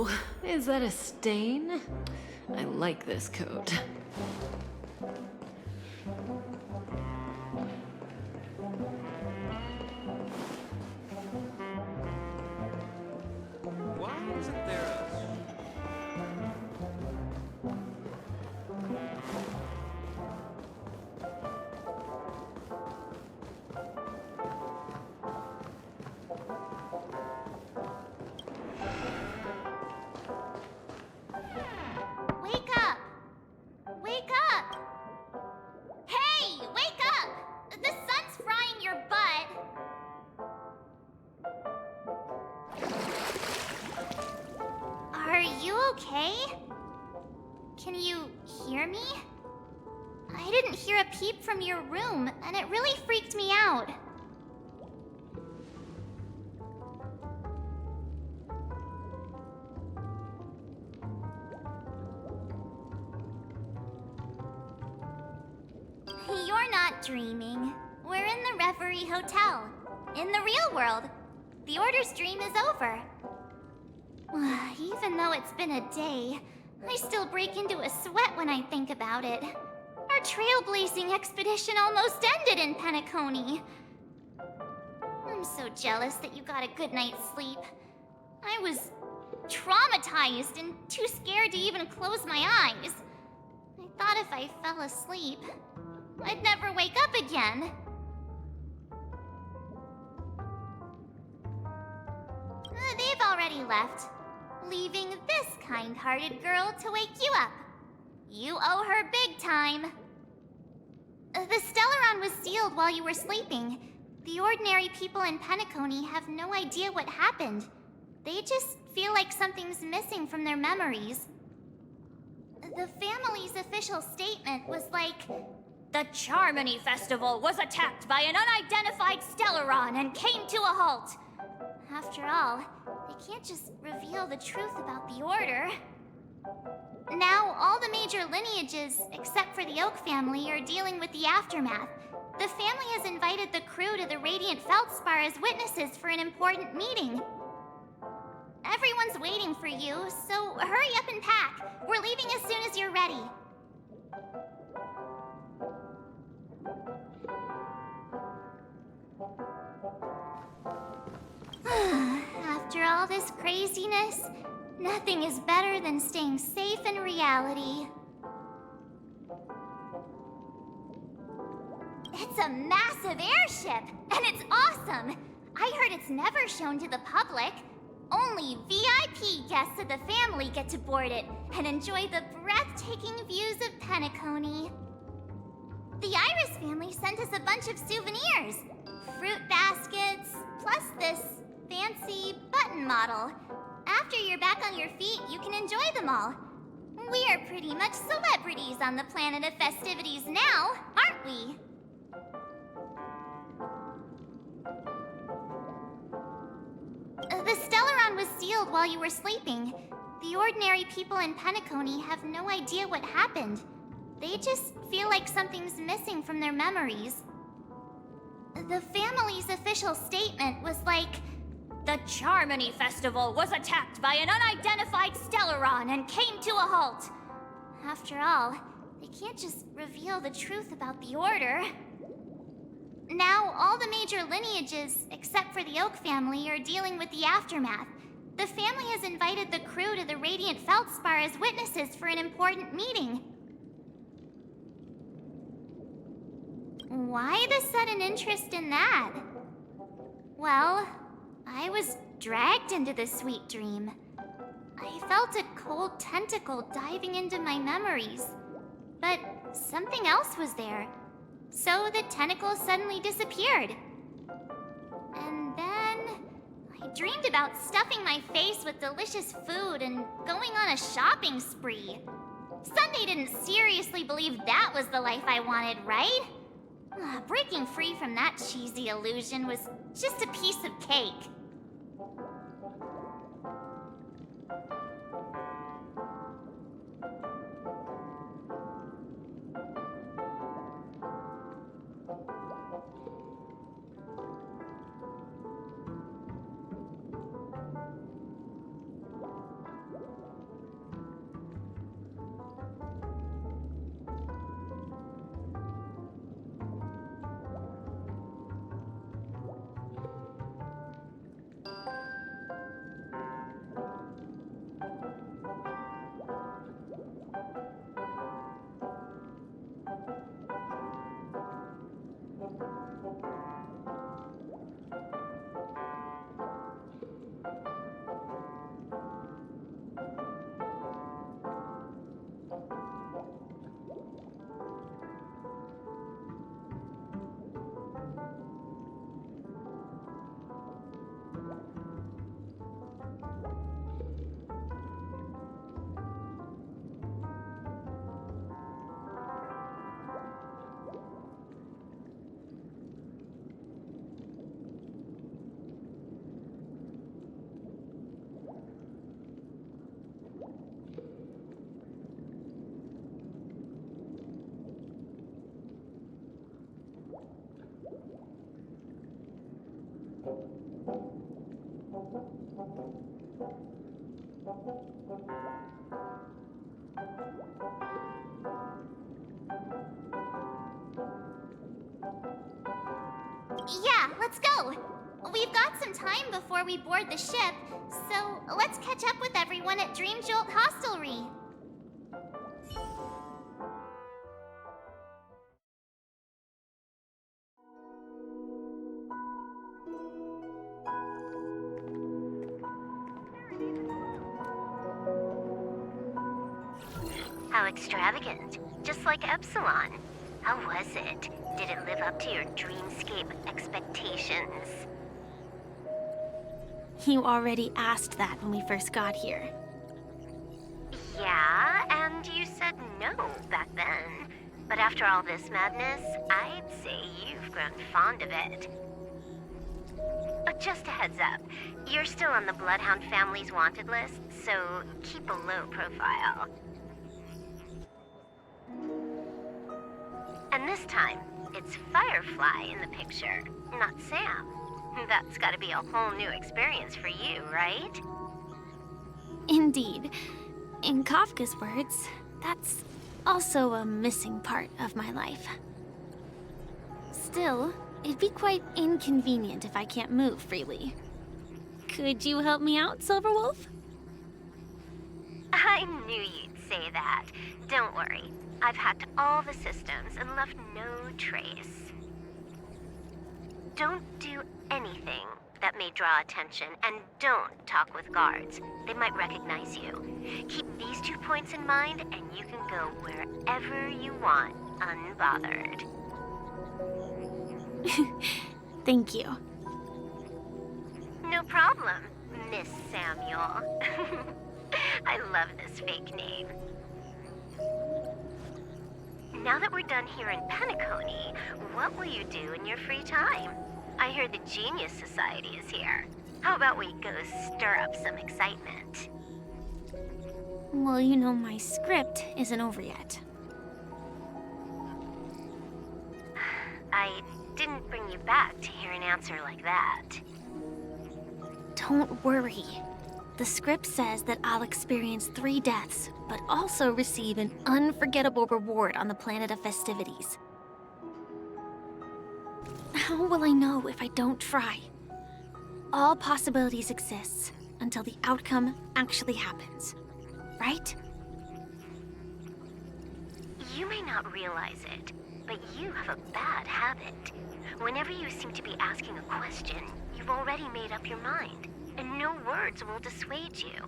Uh-oh. Is that a stain? I like this coat. Why isn't there a... Wake up! Wake up! Hey, wake up! The sun's frying your butt. Are you okay? Can you hear me? I didn't hear a peep from your room, and it really freaked me out. You're not dreaming. We're in the Reverie Hotel. In the real world. The Order's dream is over. Even though it's been a day, I still break into a sweat when I think about it. Our trailblazing expedition almost ended in Penacony. I'm so jealous that you got a good night's sleep. I was traumatized and too scared to even close my eyes. I thought if I fell asleep, I'd never wake up again. They've already left, leaving this kind-hearted girl to wake you up. You owe her big time. The Stellaron was sealed while you were sleeping. The ordinary people in Penacony have no idea what happened. They just feel like something's missing from their memories. The family's official statement was like, "The Charmony Festival was attacked by an unidentified Stellaron and came to a halt." After all, they can't just reveal the truth about the Order. Now, all the major lineages, except for the Oak family, are dealing with the aftermath. The family has invited the crew to the Radiant Feldspar as witnesses for an important meeting. Everyone's waiting for you, so hurry up and pack. We're leaving as soon as you're ready. After all this craziness, nothing is better than staying safe in reality. It's a massive airship, and it's awesome! I heard it's never shown to the public. Only VIP guests of the family get to board it and enjoy the breathtaking views of Penacony. The Iris family sent us a bunch of souvenirs. Fruit baskets, plus this fancy button model. After you're back on your feet, you can enjoy them all. We are pretty much celebrities on the planet of festivities now, aren't we? The Stellaron was sealed while you were sleeping. The ordinary people in Penacony have no idea what happened. They just feel like something's missing from their memories. The family's official statement was like, "The Charmony Festival was attacked by an unidentified Stellaron and came to a halt." After all, they can't just reveal the truth about the Order. Now, all the major lineages, except for the Oak family, are dealing with the aftermath. The family has invited the crew to the Radiant Feldspar as witnesses for an important meeting. Why the sudden interest in that? Well, I was dragged into this sweet dream. I felt a cold tentacle diving into my memories. But something else was there. So the tentacle suddenly disappeared. And then I dreamed about stuffing my face with delicious food and going on a shopping spree. Sunday didn't seriously believe that was the life I wanted, right? Breaking free from that cheesy illusion was just a piece of cake. Yeah, let's go. We've got some time before we board the ship, so let's catch up with everyone at Dream Jolt Hostelry. How extravagant. Just like Epsilon. How was it? Did it live up to your dreamscape expectations? You already asked that when we first got here. Yeah, and you said no back then. But after all this madness, I'd say you've grown fond of it. Just a heads up, you're still on the Bloodhound family's wanted list, so keep a low profile. And this time, it's Firefly in the picture, not Sam. That's gotta be a whole new experience for you, right? Indeed. In Kafka's words, that's also a missing part of my life. Still, it'd be quite inconvenient if I can't move freely. Could you help me out, Silverwolf? I knew you'd say that. Don't worry. I've hacked all the systems and left no trace. Don't do anything that may draw attention, and don't talk with guards. They might recognize you. Keep these 2 points in mind, and you can go wherever you want, unbothered. Thank you. No problem, Miss Samuel. I love this fake name. Now that we're done here in Penacony, what will you do in your free time? I hear the Genius Society is here. How about we go stir up some excitement? Well, you know my script isn't over yet. I didn't bring you back to hear an answer like that. Don't worry. The script says that I'll experience 3 deaths, but also receive an unforgettable reward on the planet of festivities. How will I know if I don't try? All possibilities exist until the outcome actually happens, right? You may not realize it, but you have a bad habit. Whenever you seem to be asking a question, you've already made up your mind, and no words will dissuade you.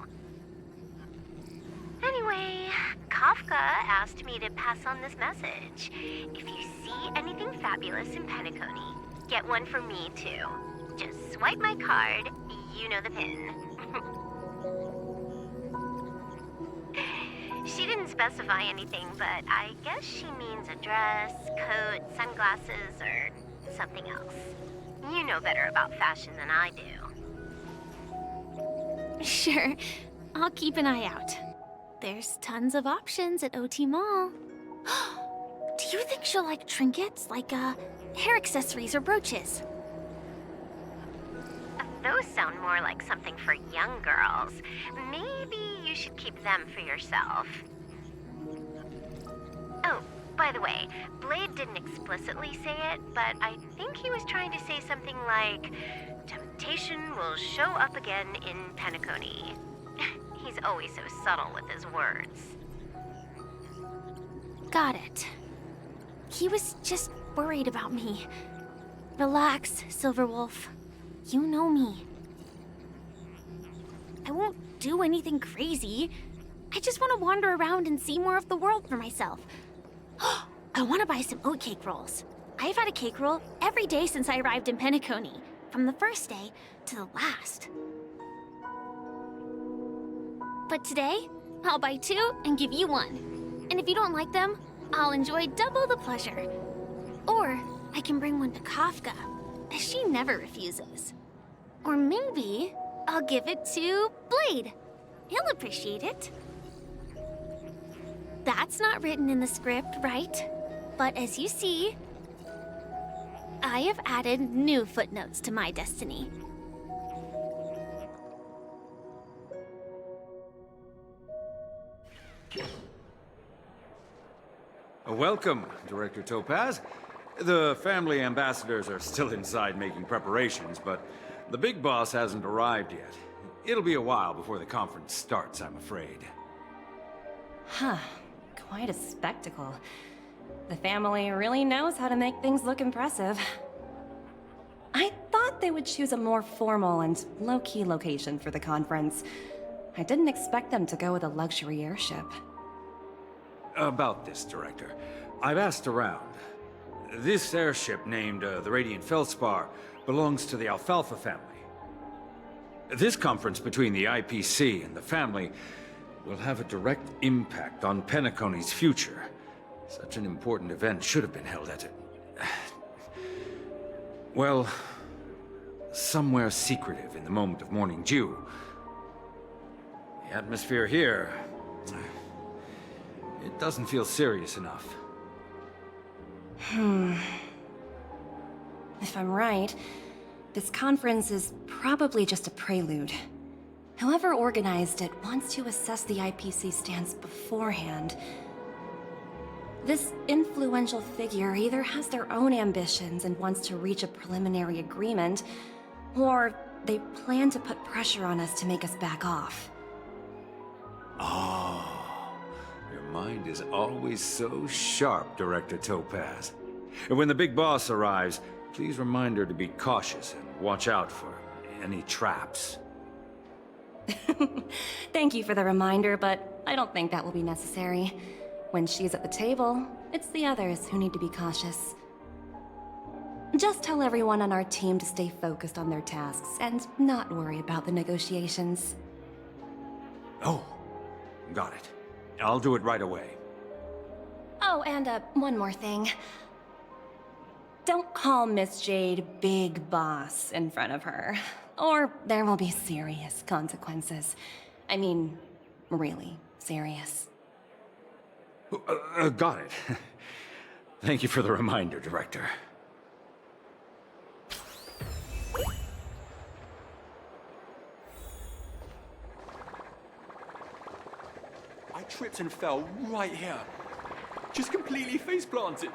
Anyway, Kafka asked me to pass on this message. If you see anything fabulous in Penacony, get one for me too. Just swipe my card, you know the pin. She didn't specify anything, but I guess she means a dress, coat, sunglasses, or something else. You know better about fashion than I do. Sure, I'll keep an eye out. There's tons of options at OT Mall. Do you think she'll like trinkets, like hair accessories or brooches? Those sound more like something for young girls. Maybe you should keep them for yourself. Oh, by the way, Blade didn't explicitly say it, but I think he was trying to say something like, temptation will show up again in Penacony. He's always so subtle with his words. Got it. He was just worried about me. Relax, Silverwolf. You know me. I won't do anything crazy. I just want to wander around and see more of the world for myself. I want to buy some oatcake rolls. I've had a cake roll every day since I arrived in Penacony, from the first day to the last. But today, I'll buy 2 and give you 1. And if you don't like them, I'll enjoy double the pleasure. Or I can bring one to Kafka, as she never refuses. Or maybe I'll give it to Blade. He'll appreciate it. That's not written in the script, right? But as you see, I have added new footnotes to my destiny. Welcome, Director Topaz. The family ambassadors are still inside making preparations, but the big boss hasn't arrived yet. It'll be a while before the conference starts, I'm afraid. Huh. Quite a spectacle. The family really knows how to make things look impressive. I thought they would choose a more formal and low-key location for the conference. I didn't expect them to go with a luxury airship. About this, Director. I've asked around. This airship, named the Radiant Feldspar, belongs to the Alfalfa family. This conference between the IPC and the family will have a direct impact on Penacony's future. Such an important event should have been held at well, somewhere secretive in the moment of morning dew. The atmosphere here, it doesn't feel serious enough. If I'm right, this conference is probably just a prelude. Whoever organized it wants to assess the IPC stance beforehand. This influential figure either has their own ambitions and wants to reach a preliminary agreement, or they plan to put pressure on us to make us back off. Oh, your mind is always so sharp, Director Topaz. And when the big boss arrives, please remind her to be cautious and watch out for any traps. Thank you for the reminder, but I don't think that will be necessary. When she's at the table, it's the others who need to be cautious. Just tell everyone on our team to stay focused on their tasks and not worry about the negotiations. Oh, got it. I'll do it right away. Oh, and one more thing. Don't call Miss Jade Big Boss in front of her, or there will be serious consequences. I mean, really serious. Got it. Thank you for the reminder, Director. I tripped and fell right here. Just completely face planted.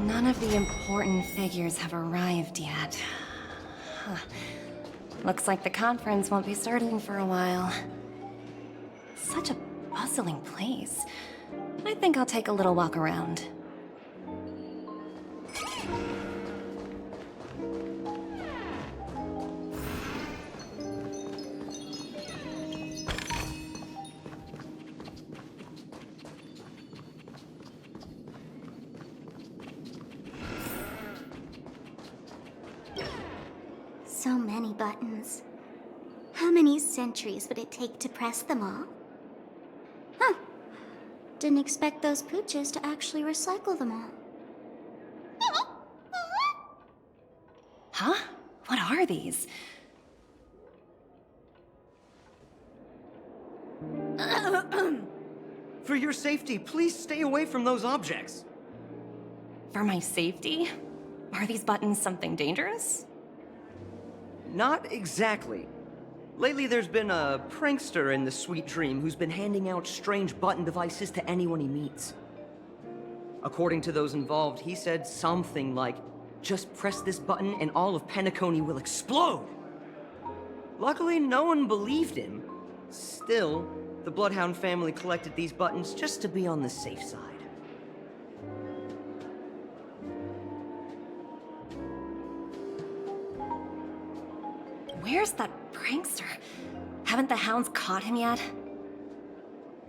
None of the important figures have arrived yet. Huh. Looks like the conference won't be starting for a while. Such a bustling place. I think I'll take a little walk around. So many buttons. How many centuries would it take to press them all? Huh. Didn't expect those pooches to actually recycle them all. Huh? What are these? For your safety, please stay away from those objects. For my safety? Are these buttons something dangerous? Not exactly. Lately, there's been a prankster in the Sweet Dream who's been handing out strange button devices to anyone he meets. According to those involved, he said something like, "Just press this button and all of Penacony will explode!" Luckily, no one believed him. Still, the Bloodhound family collected these buttons just to be on the safe side. Where's that prankster? Haven't the hounds caught him yet?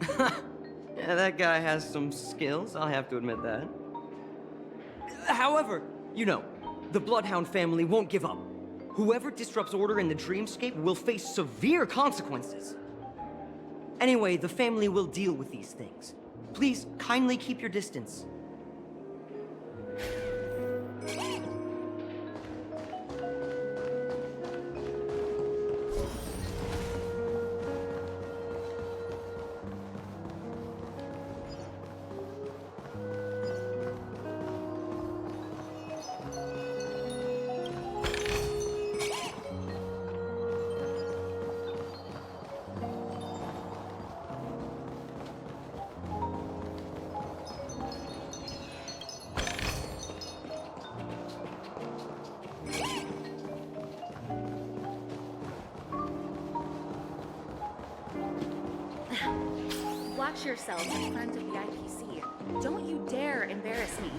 Yeah, that guy has some skills, I'll have to admit that. However, you know, the Bloodhound family won't give up. Whoever disrupts order in the dreamscape will face severe consequences. Anyway, the family will deal with these things. Please, kindly keep your distance. Watch yourselves in front of the IPC. Don't you dare embarrass me.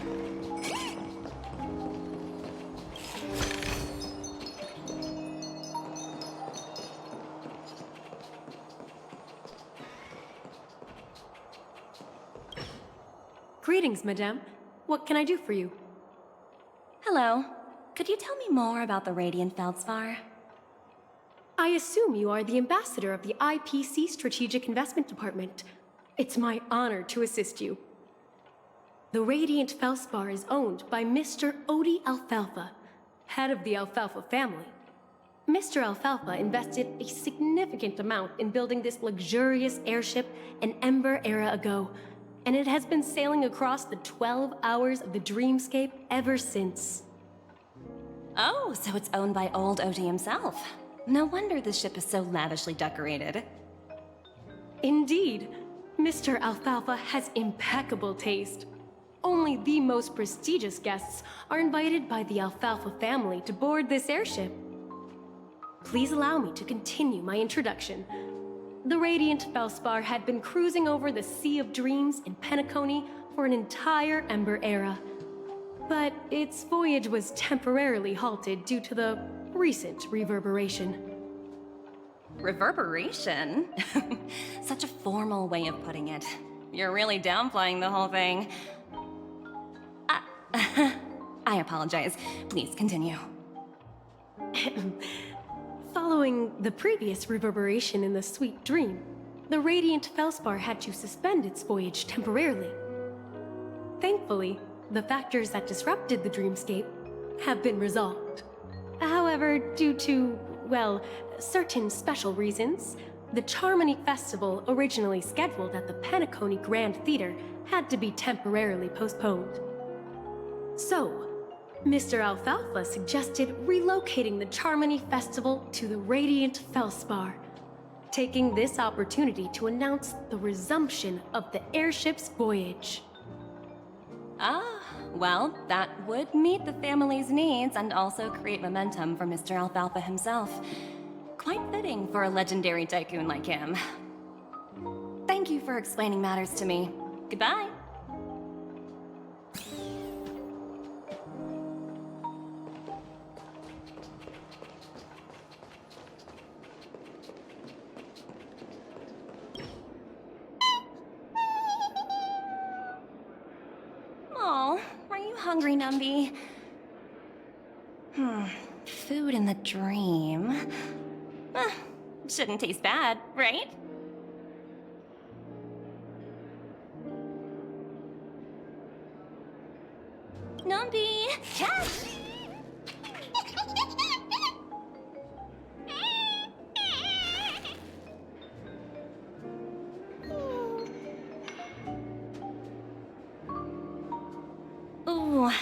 Greetings, madame. What can I do for you? Hello. Could you tell me more about the Radiant Feldspar? I assume you are the ambassador of the IPC Strategic Investment Department. It's my honor to assist you. The Radiant Feldspar is owned by Mr. Odie Alfalfa, head of the Alfalfa family. Mr. Alfalfa invested a significant amount in building this luxurious airship an Ember era ago, and it has been sailing across the 12 hours of the dreamscape ever since. Oh, so it's owned by old Odie himself. No wonder the ship is so lavishly decorated. Indeed, Mr. Alfalfa has impeccable taste. Only the most prestigious guests are invited by the Alfalfa family to board this airship. Please allow me to continue my introduction. The Radiant Feldspar had been cruising over the Sea of Dreams in Penacony for an entire Ember era. But its voyage was temporarily halted due to the recent reverberation. Reverberation? Such a formal way of putting it. You're really downplaying the whole thing. I apologize. Please continue. Following the previous reverberation in the Sweet Dream, the Radiant Feldspar had to suspend its voyage temporarily. Thankfully, the factors that disrupted the dreamscape have been resolved. However, due to, well, certain special reasons, the Charmony Festival, originally scheduled at the Penacony Grand Theater, had to be temporarily postponed. So, Mr. Alfalfa suggested relocating the Charmony Festival to the Radiant Feldspar, taking this opportunity to announce the resumption of the airship's voyage. Ah, well, that would meet the family's needs and also create momentum for Mr. Alfalfa himself. Quite fitting for a legendary tycoon like him. Thank you for explaining matters to me. Goodbye. Oh, are you hungry, Numby? Food in the dream. Shouldn't taste bad, right? Numby! Catch! Ooh,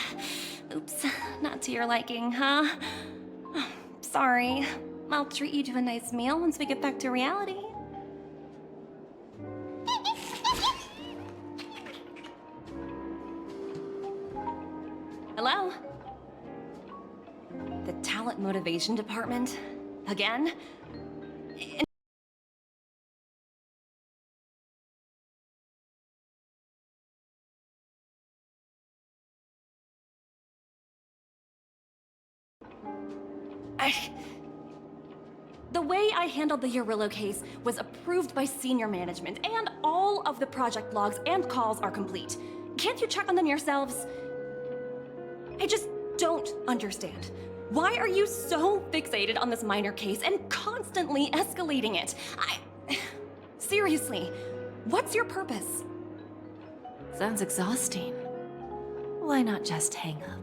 oops, not to your liking, huh? Sorry. I'll treat you to a nice meal once we get back to reality. Hello? The Talent Motivation Department? Again? The way I handled the Urillo case was approved by senior management, and all of the project logs and calls are complete. Can't you check on them yourselves? I just don't understand. Why are you so fixated on this minor case and constantly escalating it? Seriously, what's your purpose? Sounds exhausting. Why not just hang up?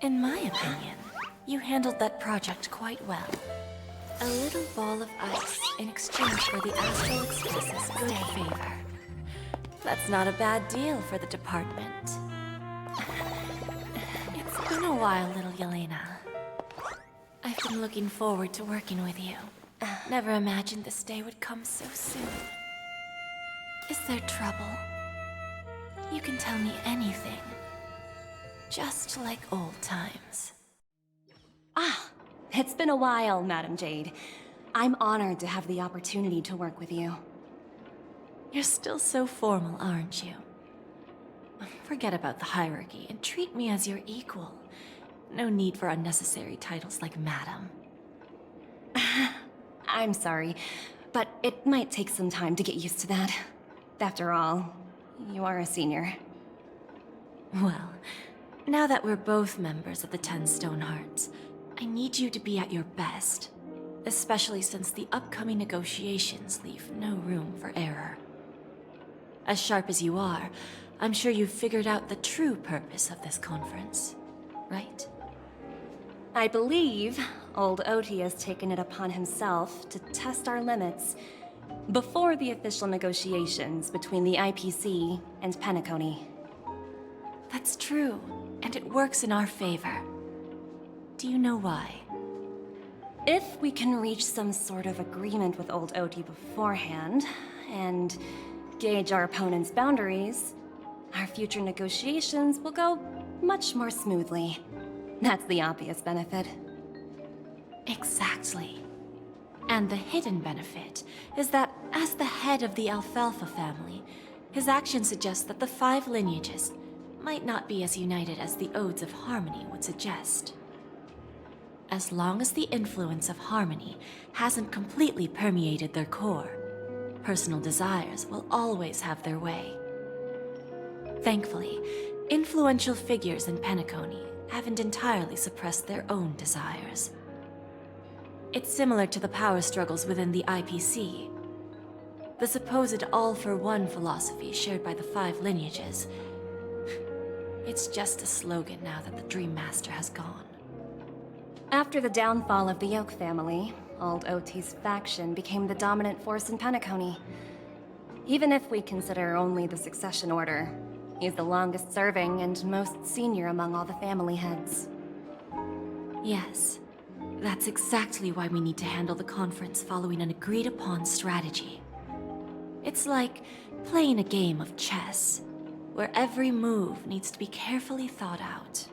In my opinion, you handled that project quite well. A little ball of ice in exchange for the Astral Express's good favor. That's not a bad deal for the department. It's been a while, little Yelena. I've been looking forward to working with you. Never imagined this day would come so soon. Is there trouble? You can tell me anything. Just like old times. It's been a while, Madam Jade. I'm honored to have the opportunity to work with you. You're still so formal, aren't you? Forget about the hierarchy and treat me as your equal. No need for unnecessary titles like Madam. I'm sorry, but it might take some time to get used to that. After all, you are a senior. Well, now that we're both members of the 10 Stonehearts, I need you to be at your best. Especially since the upcoming negotiations leave no room for error. As sharp as you are, I'm sure you've figured out the true purpose of this conference, right? I believe old Oti has taken it upon himself to test our limits before the official negotiations between the IPC and Penacony. That's true, and it works in our favor. Do you know why? If we can reach some sort of agreement with old Oti beforehand, and gauge our opponent's boundaries, our future negotiations will go much more smoothly. That's the obvious benefit. Exactly. And the hidden benefit is that as the head of the Alfalfa family, his actions suggest that the 5 lineages might not be as united as the Odes of Harmony would suggest. As long as the influence of Harmony hasn't completely permeated their core, personal desires will always have their way. Thankfully, influential figures in Penacony haven't entirely suppressed their own desires. It's similar to the power struggles within the IPC. The supposed all-for-one philosophy shared by the 5 lineages. It's just a slogan now that the Dream Master has gone. After the downfall of the Oak family, old Oti's faction became the dominant force in Penacony. Even if we consider only the succession order, he's the longest serving and most senior among all the family heads. Yes, that's exactly why we need to handle the conference following an agreed-upon strategy. It's like playing a game of chess, where every move needs to be carefully thought out.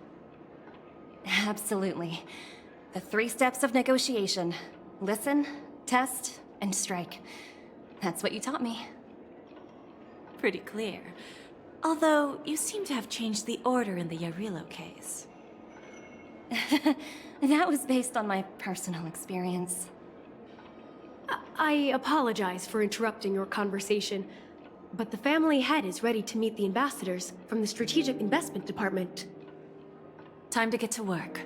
Absolutely. The 3 steps of negotiation. Listen, test, and strike. That's what you taught me. Pretty clear. Although, you seem to have changed the order in the Yarillo case. That was based on my personal experience. I apologize for interrupting your conversation, but the family head is ready to meet the ambassadors from the Strategic Investment Department. Time to get to work.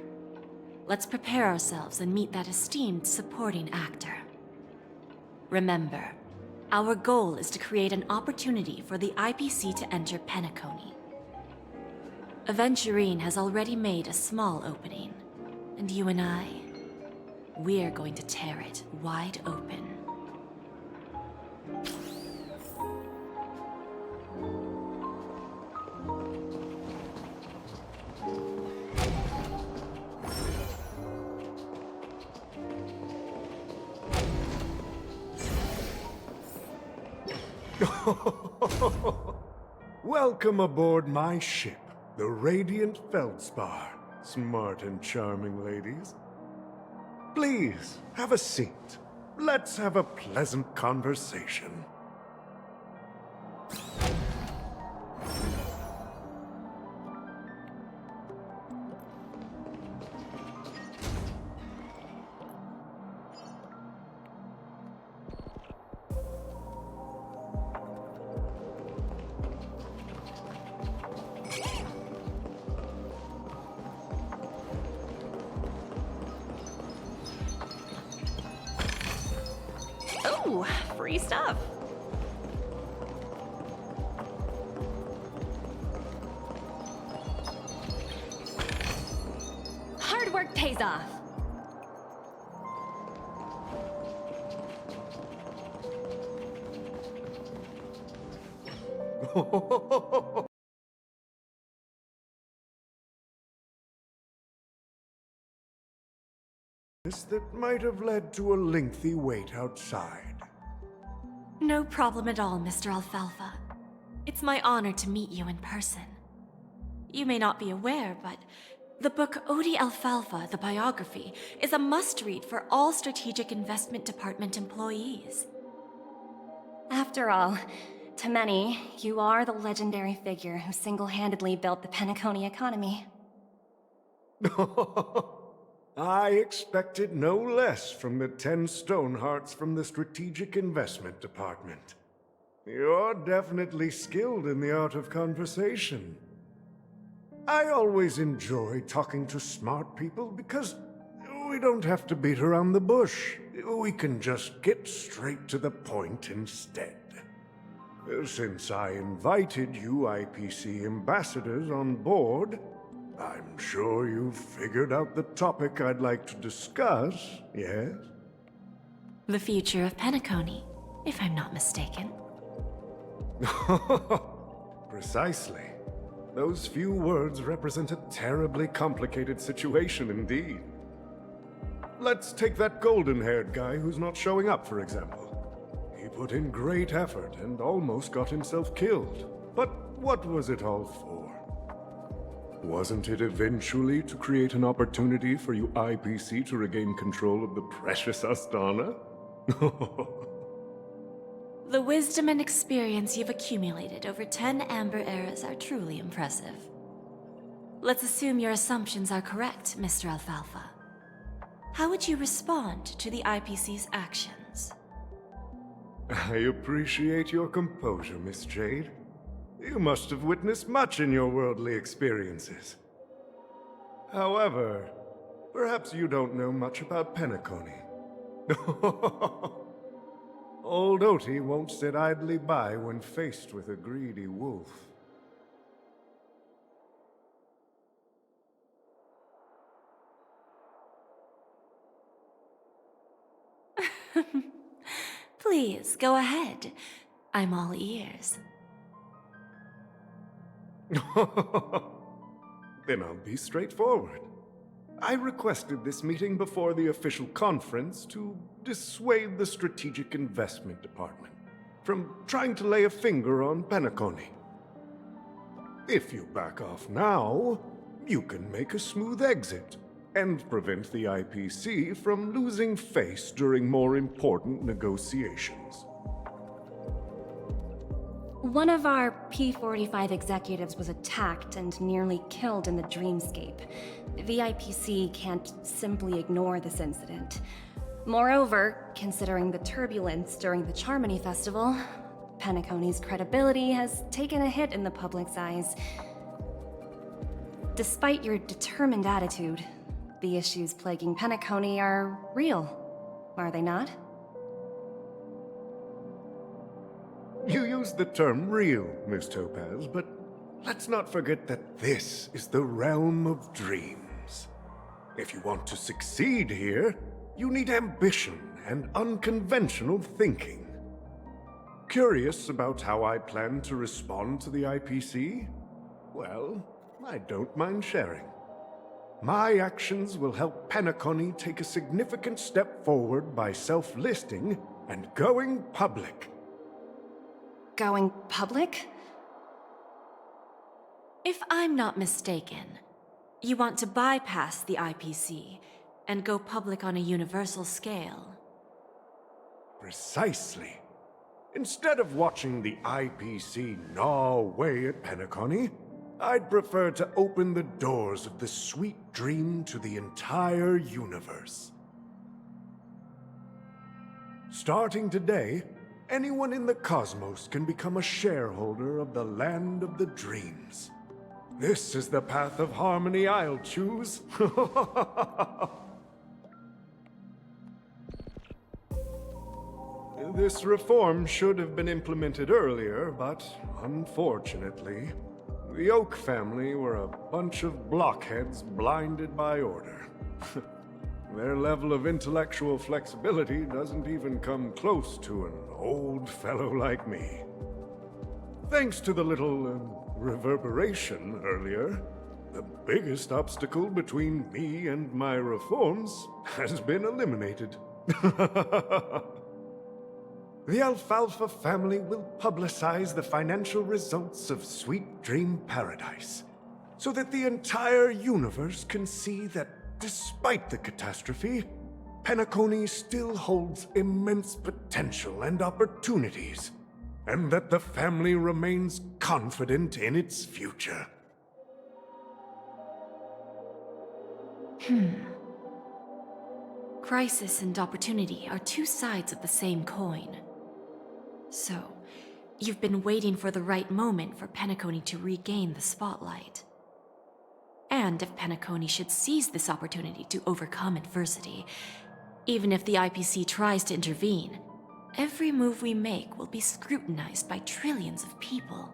Let's prepare ourselves and meet that esteemed supporting actor. Remember, our goal is to create an opportunity for the IPC to enter Penacony. Aventurine has already made a small opening, and you and I, we're going to tear it wide open. Welcome aboard my ship, the Radiant Feldspar, smart and charming ladies. Please, have a seat. Let's have a pleasant conversation. Ooh, free stuff. Hard work pays off. That might have led to a lengthy wait outside. No problem at all, Mr. Alfalfa. It's my honor to meet you in person. You may not be aware, but the book Odie Alfalfa, the biography, is a must-read for all Strategic Investment Department employees. After all, to many, you are the legendary figure who single-handedly built the Penacony economy. I expected no less from the 10 Stonehearts from the Strategic Investment Department. You're definitely skilled in the art of conversation. I always enjoy talking to smart people because we don't have to beat around the bush. We can just get straight to the point instead. Since I invited you IPC ambassadors on board, I'm sure you've figured out the topic I'd like to discuss, yes? The future of Penacony, if I'm not mistaken. Precisely. Those few words represent a terribly complicated situation indeed. Let's take that golden-haired guy who's not showing up, for example. He put in great effort and almost got himself killed. But what was it all for? Wasn't it eventually to create an opportunity for you IPC to regain control of the precious Astana? The wisdom and experience you've accumulated over 10 Amber Eras are truly impressive. Let's assume your assumptions are correct, Mr. Alfalfa. How would you respond to the IPC's actions? I appreciate your composure, Miss Jade. You must have witnessed much in your worldly experiences. However, perhaps you don't know much about Penacony. Old Oti won't sit idly by when faced with a greedy wolf. Please, go ahead. I'm all ears. Then I'll be straightforward. I requested this meeting before the official conference to dissuade the Strategic Investment Department from trying to lay a finger on Penacony. If you back off now, you can make a smooth exit and prevent the IPC from losing face during more important negotiations. One of our P-45 executives was attacked and nearly killed in the dreamscape. The IPC can't simply ignore this incident. Moreover, considering the turbulence during the Charmony Festival, Penacony's credibility has taken a hit in the public's eyes. Despite your determined attitude, the issues plaguing Penacony are real, are they not? You used the term real, Miss Topaz, but let's not forget that this is the realm of dreams. If you want to succeed here, you need ambition and unconventional thinking. Curious about how I plan to respond to the IPC? Well, I don't mind sharing. My actions will help Penacony take a significant step forward by self-listing and going public. going public? If I'm not mistaken, you want to bypass the IPC and go public on a universal scale. Precisely. Instead of watching the IPC gnaw away at Penacony, I'd prefer to open the doors of the sweet dream to the entire universe. Starting today, anyone in the cosmos can become a shareholder of the Land of the Dreams. This is the path of harmony I'll choose. This reform should have been implemented earlier, but unfortunately, the Oak family were a bunch of blockheads blinded by order. Their level of intellectual flexibility doesn't even come close to an old fellow like me. Thanks to the little reverberation earlier, the biggest obstacle between me and my reforms has been eliminated. The Alfalfa family will publicize the financial results of Sweet Dream Paradise, so that the entire universe can see that despite the catastrophe, Penacony still holds immense potential and opportunities, and that the family remains confident in its future. Crisis and opportunity are two sides of the same coin. So, you've been waiting for the right moment for Penacony to regain the spotlight. And if Penacony should seize this opportunity to overcome adversity, even if the IPC tries to intervene, every move we make will be scrutinized by trillions of people.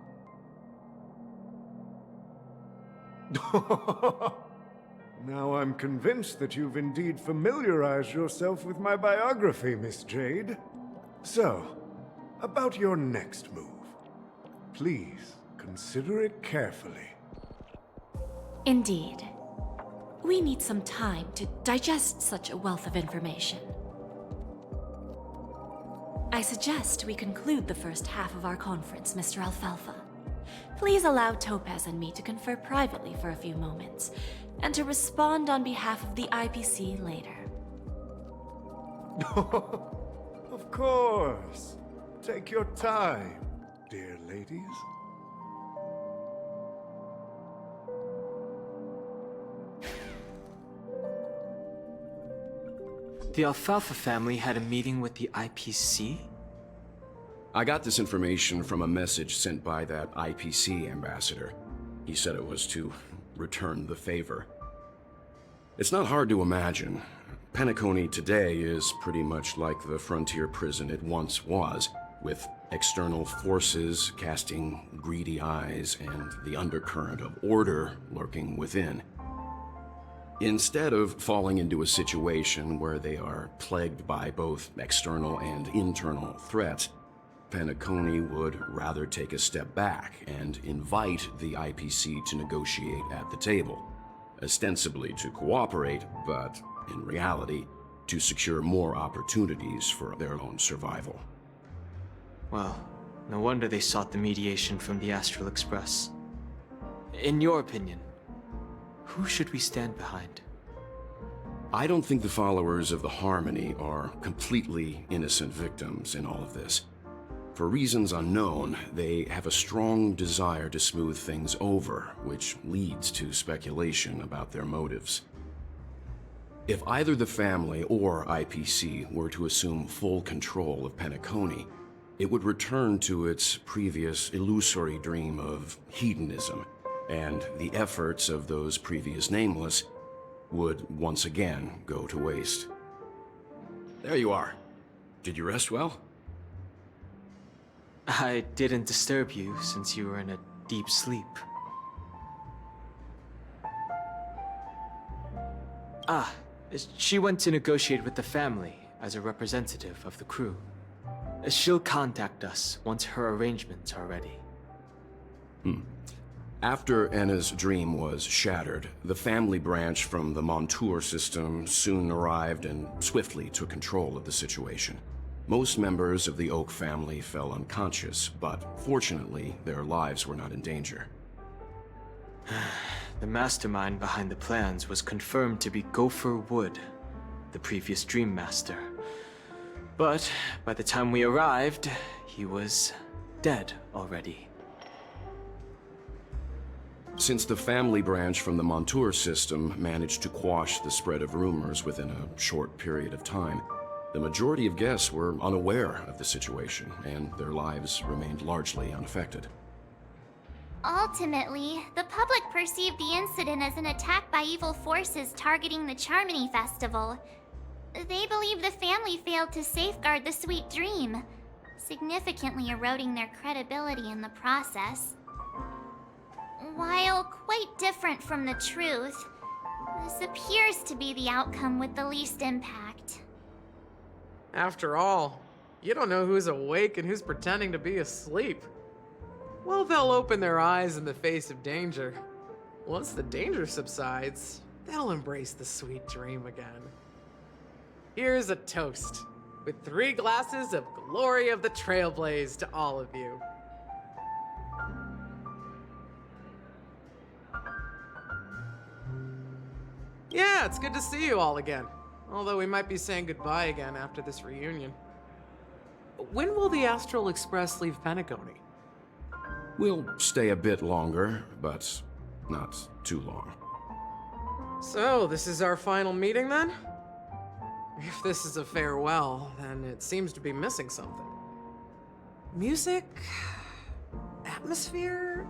Now I'm convinced that you've indeed familiarized yourself with my biography, Miss Jade. So, about your next move. Please, consider it carefully. Indeed. We need some time to digest such a wealth of information. I suggest we conclude the first half of our conference, Mr. Alfalfa. Please allow Topaz and me to confer privately for a few moments, and to respond on behalf of the IPC later. Of course. Take your time, dear ladies. The Alfalfa family had a meeting with the IPC? I got this information from a message sent by that IPC ambassador. He said it was to return the favor. It's not hard to imagine. Penacony today is pretty much like the frontier prison it once was, with external forces casting greedy eyes and the undercurrent of order lurking within. Instead of falling into a situation where they are plagued by both external and internal threats, Penacony would rather take a step back and invite the IPC to negotiate at the table, ostensibly to cooperate, but in reality, to secure more opportunities for their own survival. Well, no wonder they sought the mediation from the Astral Express. In your opinion, who should we stand behind? I don't think the followers of the Harmony are completely innocent victims in all of this. For reasons unknown, they have a strong desire to smooth things over, which leads to speculation about their motives. If either the family or IPC were to assume full control of Penacony, it would return to its previous illusory dream of hedonism, and the efforts of those previous nameless would once again go to waste. There you are. Did you rest well? I didn't disturb you since you were in a deep sleep. Ah, she went to negotiate with the family as a representative of the crew. She'll contact us once her arrangements are ready. After Anna's dream was shattered, the family branch from the Montour system soon arrived and swiftly took control of the situation. Most members of the Oak family fell unconscious, but fortunately, their lives were not in danger. The mastermind behind the plans was confirmed to be Gopher Wood, the previous Dream Master. But by the time we arrived, he was dead already. Since the family branch from the Montour system managed to quash the spread of rumors within a short period of time, the majority of guests were unaware of the situation, and their lives remained largely unaffected. Ultimately, the public perceived the incident as an attack by evil forces targeting the Charmony Festival. They believe the family failed to safeguard the Sweet Dream, significantly eroding their credibility in the process. While quite different from the truth, this appears to be the outcome with the least impact. After all, you don't know who's awake and who's pretending to be asleep. Well, they'll open their eyes in the face of danger. Once the danger subsides, they'll embrace the sweet dream again. Here's a toast, with 3 glasses of Glory of the Trailblaze to all of you. Yeah, it's good to see you all again. Although we might be saying goodbye again after this reunion. When will the Astral Express leave Penacony? We'll stay a bit longer, but not too long. So, this is our final meeting then? If this is a farewell, then it seems to be missing something. Music? Atmosphere?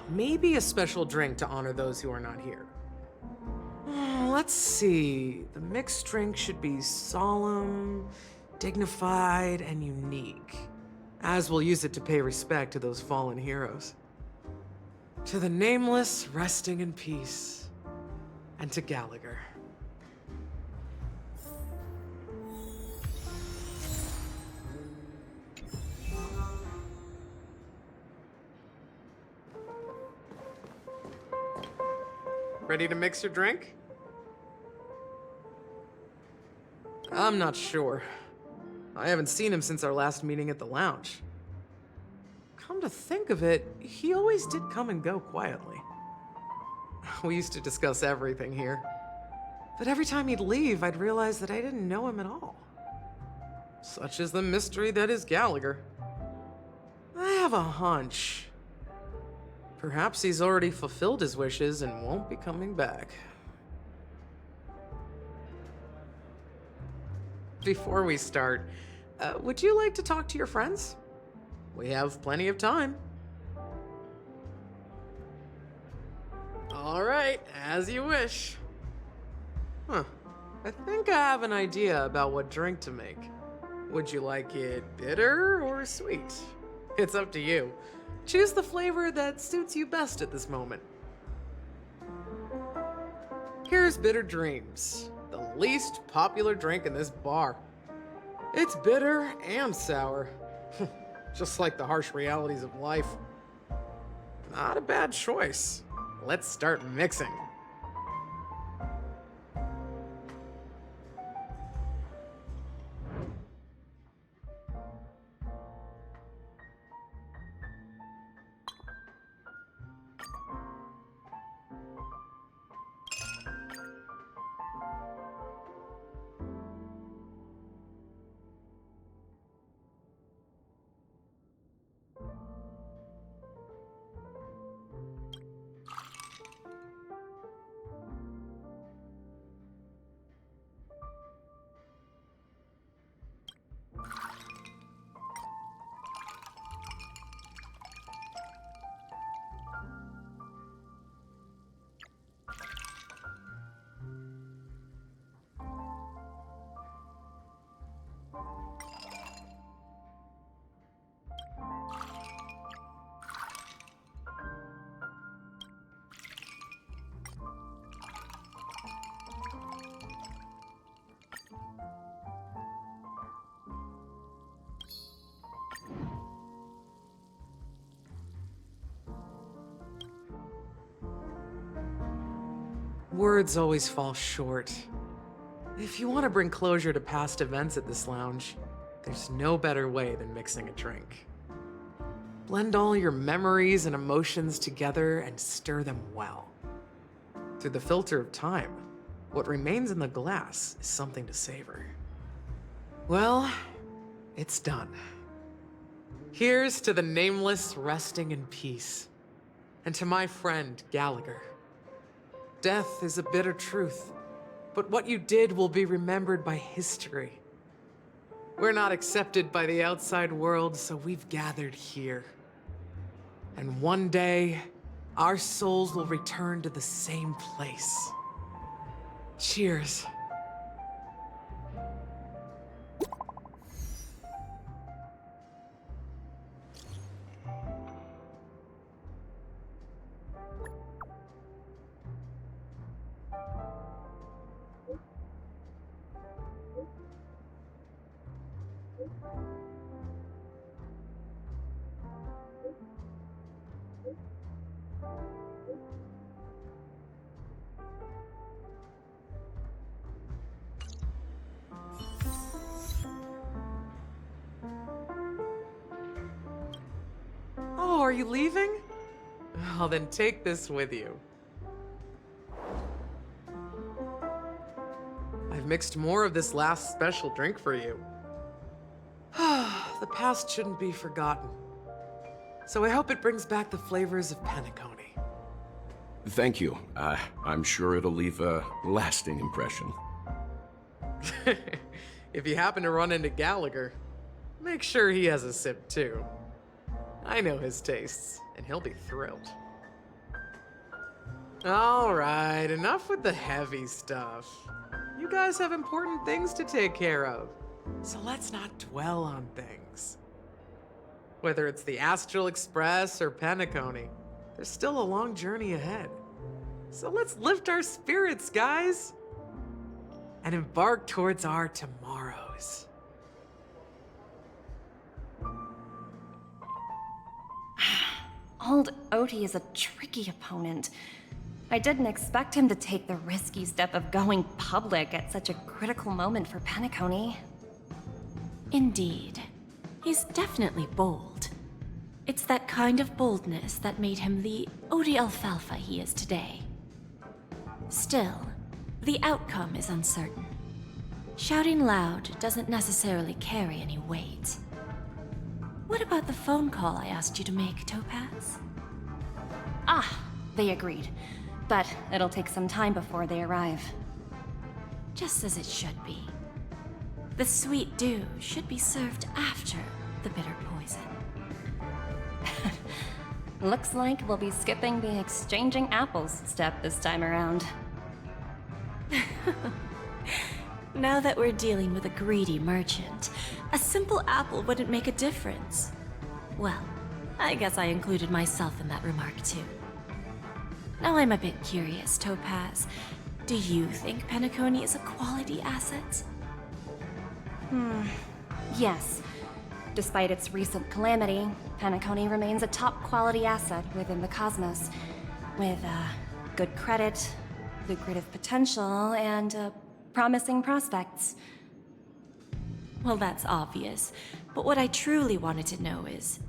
Maybe a special drink to honor those who are not here. Let's see. The mixed drink should be solemn, dignified, and unique, as we'll use it to pay respect to those fallen heroes. To the Nameless, resting in peace, and to Gallagher. Ready to mix your drink? I'm not sure. I haven't seen him since our last meeting at the lounge. Come to think of it, he always did come and go quietly. We used to discuss everything here. But every time he'd leave, I'd realize that I didn't know him at all. Such is the mystery that is Gallagher. I have a hunch. Perhaps he's already fulfilled his wishes and won't be coming back. Before we start, would you like to talk to your friends? We have plenty of time. All right, as you wish. I think I have an idea about what drink to make. Would you like it bitter or sweet? It's up to you. Choose the flavor that suits you best at this moment. Here's Bitter Dreams, the least popular drink in this bar. It's bitter and sour, just like the harsh realities of life. Not a bad choice. Let's start mixing. Words always fall short. If you want to bring closure to past events at this lounge, there's no better way than mixing a drink. Blend all your memories and emotions together and stir them well. Through the filter of time, what remains in the glass is something to savor. Well, it's done. Here's to the nameless resting in peace, and to my friend Gallagher. Death is a bitter truth, but what you did will be remembered by history. We're not accepted by the outside world, so we've gathered here. And one day, our souls will return to the same place. Cheers. Oh, are you leaving? Well, then take this with you. I've mixed more of this last special drink for you. The past shouldn't be forgotten. So I hope it brings back the flavors of Penacony. Thank you. I'm sure it'll leave a lasting impression. If you happen to run into Gallagher, make sure he has a sip too. I know his tastes, and he'll be thrilled. All right, enough with the heavy stuff. You guys have important things to take care of, so let's not dwell on things. Whether it's the Astral Express or Penacony, there's still a long journey ahead. So let's lift our spirits, guys, and embark towards our tomorrows. Old Odie is a tricky opponent. I didn't expect him to take the risky step of going public at such a critical moment for Penacony. Indeed. He's definitely bold. It's that kind of boldness that made him the Odie Alfalfa he is today. Still, the outcome is uncertain. Shouting loud doesn't necessarily carry any weight. What about the phone call I asked you to make, Topaz? Ah, they agreed. But it'll take some time before they arrive. Just as it should be. The sweet dew should be served after the bitter poison. Looks like we'll be skipping the exchanging apples step this time around. Now that we're dealing with a greedy merchant, a simple apple wouldn't make a difference. Well, I guess I included myself in that remark too. Now I'm a bit curious, Topaz. Do you think Penacony is a quality asset? Yes. Despite its recent calamity, Penacony remains a top-quality asset within the cosmos, with good credit, lucrative potential, and promising prospects. Well, that's obvious, but what I truly wanted to know is,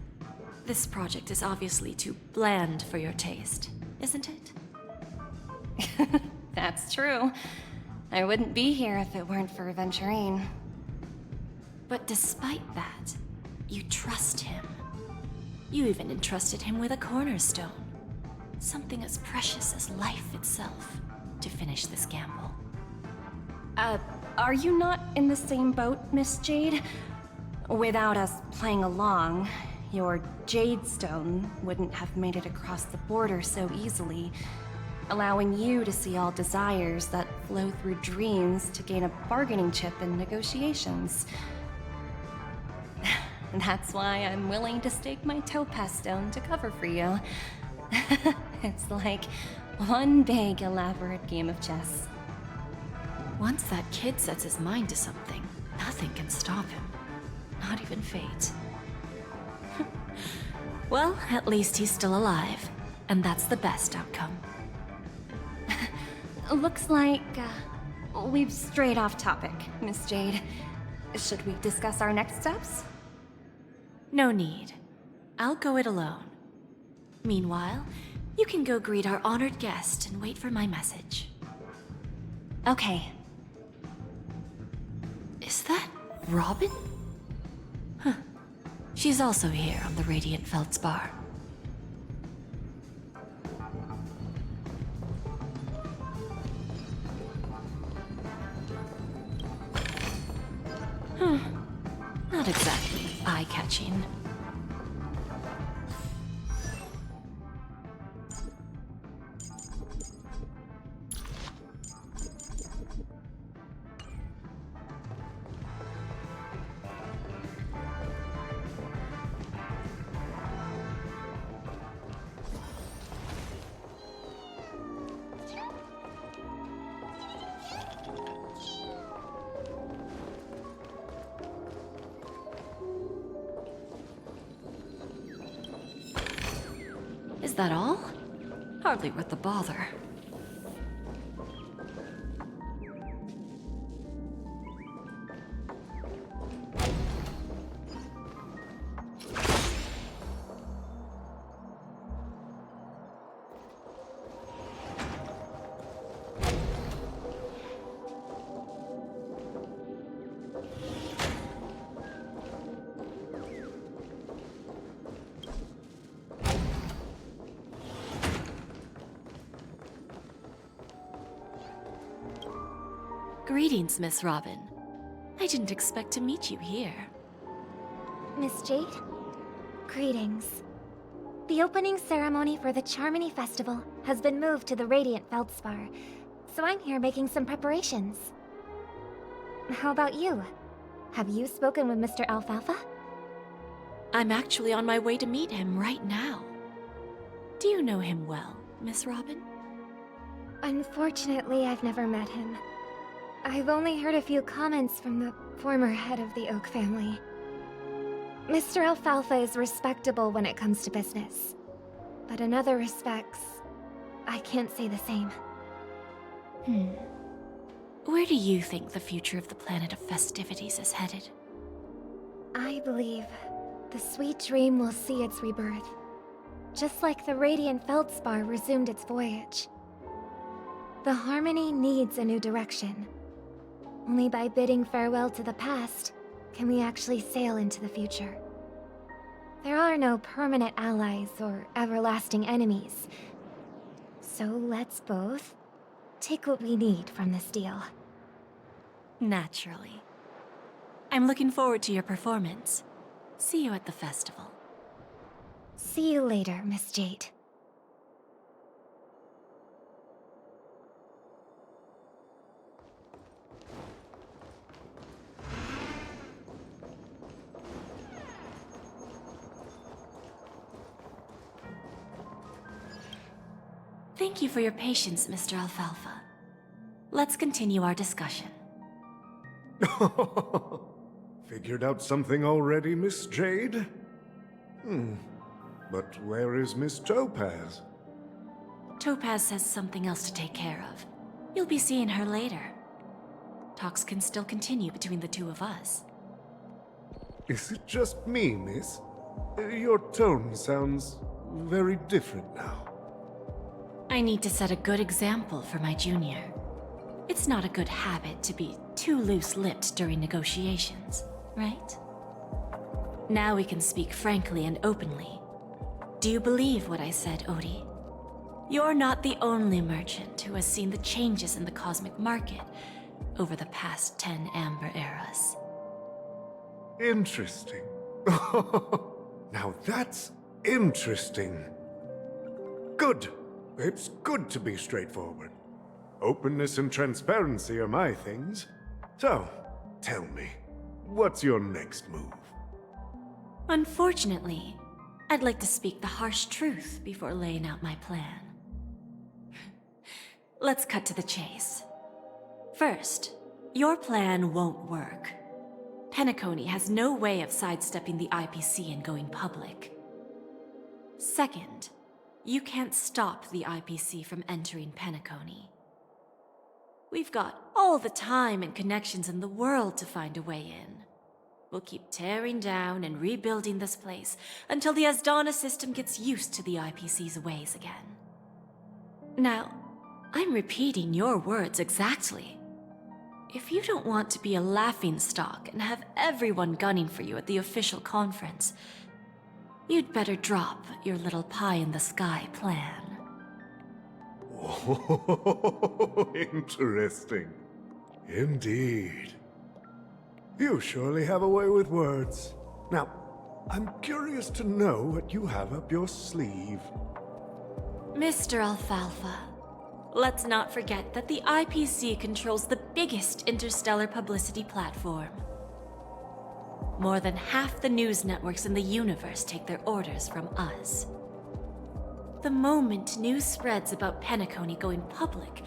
this project is obviously too bland for your taste, isn't it? That's true. I wouldn't be here if it weren't for Venturine. But despite that, you trust him. You even entrusted him with a cornerstone. Something as precious as life itself, to finish this gamble. Are you not in the same boat, Miss Jade? Without us playing along, your Jade Stone wouldn't have made it across the border so easily, allowing you to see all desires that flow through dreams to gain a bargaining chip in negotiations. That's why I'm willing to stake my Topaz Stone to cover for you. It's like one big, elaborate game of chess. Once that kid sets his mind to something, nothing can stop him. Not even fate. Well, at least he's still alive, and that's the best outcome. Looks like we've strayed off topic, Miss Jade. Should we discuss our next steps? No need. I'll go it alone. Meanwhile, you can go greet our honored guest and wait for my message. Okay. Is that Robin? Huh. She's also here on the Radiant Feldspar. Not exactly eye-catching. Is that all? Hardly worth the bother. Greetings, Miss Robin. I didn't expect to meet you here. Miss Jade, greetings. The opening ceremony for the Charmony Festival has been moved to the Radiant Feldspar, so I'm here making some preparations. How about you? Have you spoken with Mr. Alfalfa? I'm actually on my way to meet him right now. Do you know him well, Miss Robin? Unfortunately, I've never met him. I've only heard a few comments from the former head of the Oak family. Mr. Alfalfa is respectable when it comes to business. But in other respects, I can't say the same. Where do you think the future of the planet of festivities is headed? I believe the sweet dream will see its rebirth, just like the Radiant Feldspar resumed its voyage. The Harmony needs a new direction. Only by bidding farewell to the past can we actually sail into the future. There are no permanent allies or everlasting enemies. So let's both take what we need from this deal. Naturally. I'm looking forward to your performance. See you at the festival. See you later, Miss Jade. Thank you for your patience, Mr. Alfalfa. Let's continue our discussion. Figured out something already, Miss Jade? But where is Miss Topaz? Topaz has something else to take care of. You'll be seeing her later. Talks can still continue between the two of us. Is it just me, miss? Your tone sounds very different now. I need to set a good example for my junior. It's not a good habit to be too loose-lipped during negotiations, right? Now we can speak frankly and openly. Do you believe what I said, Odie? You're not the only merchant who has seen the changes in the cosmic market over the past 10 Amber Eras. Interesting. Now that's interesting. Good. It's good to be straightforward. Openness and transparency are my things. So, tell me, what's your next move? Unfortunately, I'd like to speak the harsh truth before laying out my plan. Let's cut to the chase. First, your plan won't work. Penacony has no way of sidestepping the IPC and going public. Second, you can't stop the IPC from entering Penacony. We've got all the time and connections in the world to find a way in. We'll keep tearing down and rebuilding this place until the Asdana system gets used to the IPC's ways again. Now, I'm repeating your words exactly. If you don't want to be a laughingstock and have everyone gunning for you at the official conference, you'd better drop your little pie-in-the-sky plan. Oh, interesting. Indeed. You surely have a way with words. Now, I'm curious to know what you have up your sleeve. Mr. Alfalfa, let's not forget that the IPC controls the biggest interstellar publicity platform. More than half the news networks in the universe take their orders from us. The moment news spreads about Penacony going public,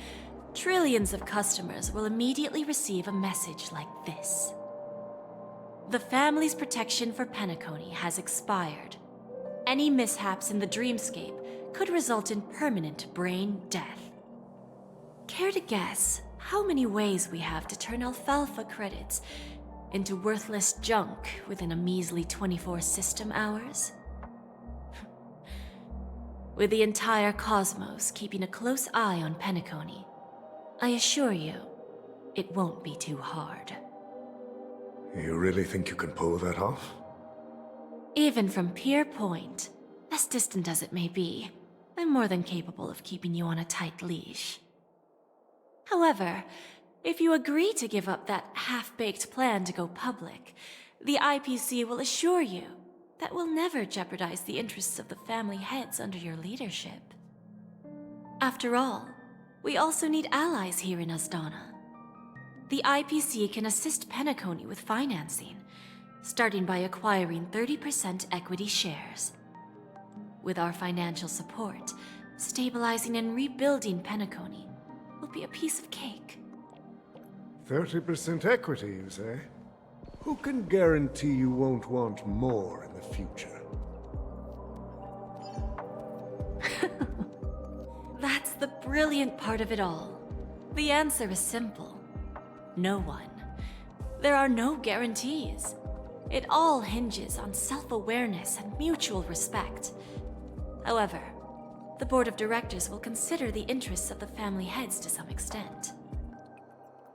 trillions of customers will immediately receive a message like this. The family's protection for Penacony has expired. Any mishaps in the dreamscape could result in permanent brain death. Care to guess how many ways we have to turn alfalfa credits into worthless junk within a measly 24 system hours? With the entire cosmos keeping a close eye on Penacony, I assure you, it won't be too hard. You really think you can pull that off? Even from Pier Point, as distant as it may be, I'm more than capable of keeping you on a tight leash. However, if you agree to give up that half-baked plan to go public, the IPC will assure you that we'll never jeopardize the interests of the family heads under your leadership. After all, we also need allies here in Asdana. The IPC can assist Penacony with financing, starting by acquiring 30% equity shares. With our financial support, stabilizing and rebuilding Penacony will be a piece of cake. 30% equity, you say? Who can guarantee you won't want more in the future? That's the brilliant part of it all. The answer is simple. No one. There are no guarantees. It all hinges on self-awareness and mutual respect. However, the board of directors will consider the interests of the family heads to some extent.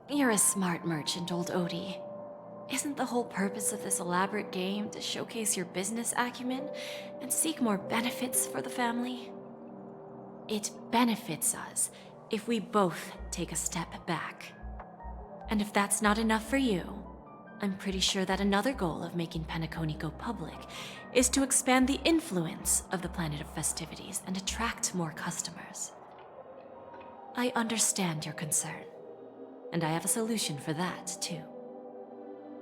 You're a smart merchant, old Odie. Isn't the whole purpose of this elaborate game to showcase your business acumen and seek more benefits for the family? It benefits us if we both take a step back. And if that's not enough for you, I'm pretty sure that another goal of making Penacony go public is to expand the influence of the Planet of Festivities and attract more customers. I understand your concern, and I have a solution for that, too.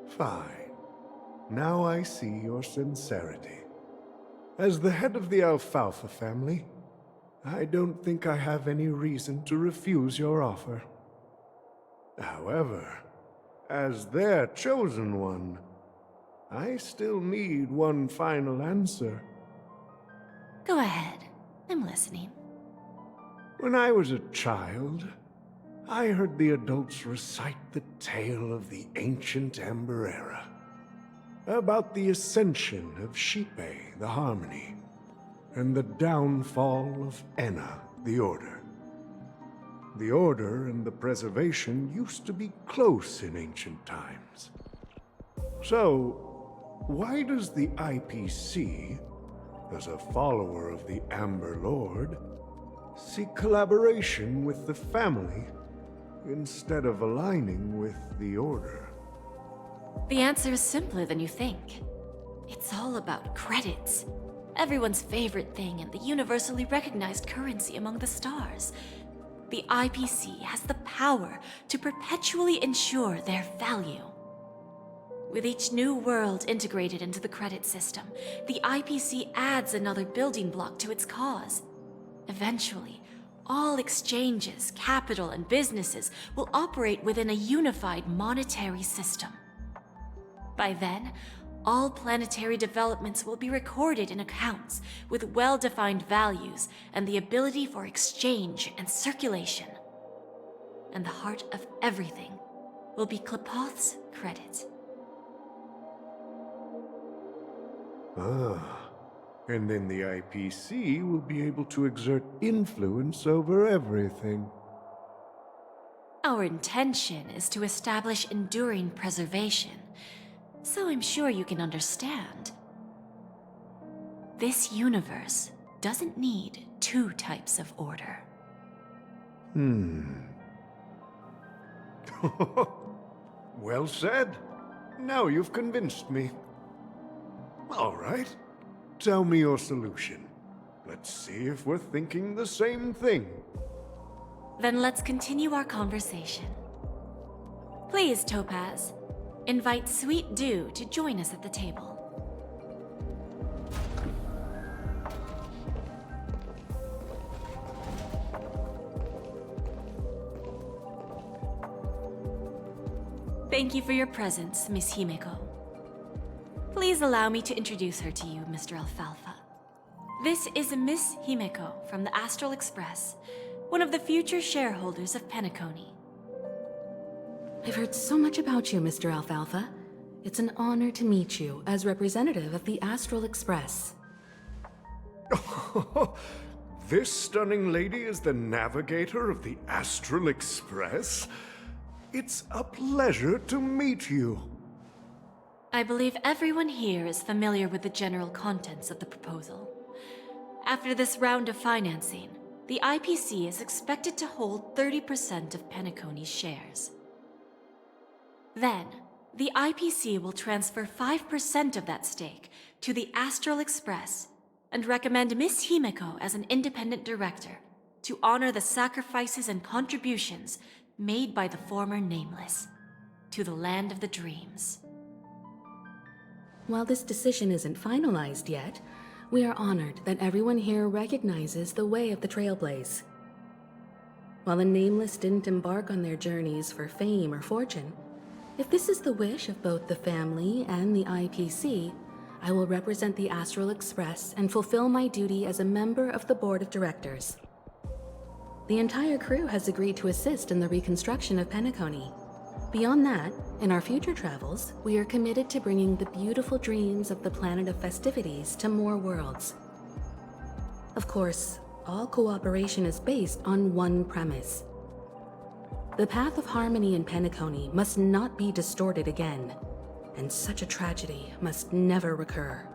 Fine. Now I see your sincerity. As the head of the Alfalfa family, I don't think I have any reason to refuse your offer. However, as their chosen one, I still need one final answer. Go ahead. I'm listening. When I was a child, I heard the adults recite the tale of the ancient Ember Era, about the ascension of Shipe, the Harmony, and the downfall of Enna, the Order. The Order and the Preservation used to be close in ancient times. So, why does the IPC, as a follower of the Amber Lord, seek collaboration with the family instead of aligning with the Order? The answer is simpler than you think. It's all about credits. Everyone's favorite thing and the universally recognized currency among the stars. The IPC has the power to perpetually ensure their value. With each new world integrated into the credit system, the IPC adds another building block to its cause. Eventually, all exchanges, capital, and businesses will operate within a unified monetary system. By then, all planetary developments will be recorded in accounts with well-defined values and the ability for exchange and circulation. And the heart of everything will be Klepoth's credit. Ah, and then the IPC will be able to exert influence over everything. Our intention is to establish enduring preservation, so I'm sure you can understand. This universe doesn't need two types of order. Well said. Now you've convinced me. All right. Tell me your solution. Let's see if we're thinking the same thing. Then let's continue our conversation. Please, Topaz, invite Sweet Dew to join us at the table. Thank you for your presence, Miss Himeko. Please allow me to introduce her to you, Mr. Alfalfa. This is Miss Himeko from the Astral Express, one of the future shareholders of Penacony. I've heard so much about you, Mr. Alfalfa. It's an honor to meet you as representative of the Astral Express. This stunning lady is the navigator of the Astral Express? It's a pleasure to meet you. I believe everyone here is familiar with the general contents of the proposal. After this round of financing, the IPC is expected to hold 30% of Penacony's shares. Then, the IPC will transfer 5% of that stake to the Astral Express and recommend Miss Himeko as an independent director to honor the sacrifices and contributions made by the former Nameless to the land of the dreams. While this decision isn't finalized yet, we are honored that everyone here recognizes the way of the Trailblaze. While the Nameless didn't embark on their journeys for fame or fortune, if this is the wish of both the family and the IPC, I will represent the Astral Express and fulfill my duty as a member of the board of directors. The entire crew has agreed to assist in the reconstruction of Penacony. Beyond that, in our future travels, we are committed to bringing the beautiful dreams of the planet of festivities to more worlds. Of course, all cooperation is based on one premise. The path of harmony in Penacony must not be distorted again, and such a tragedy must never recur.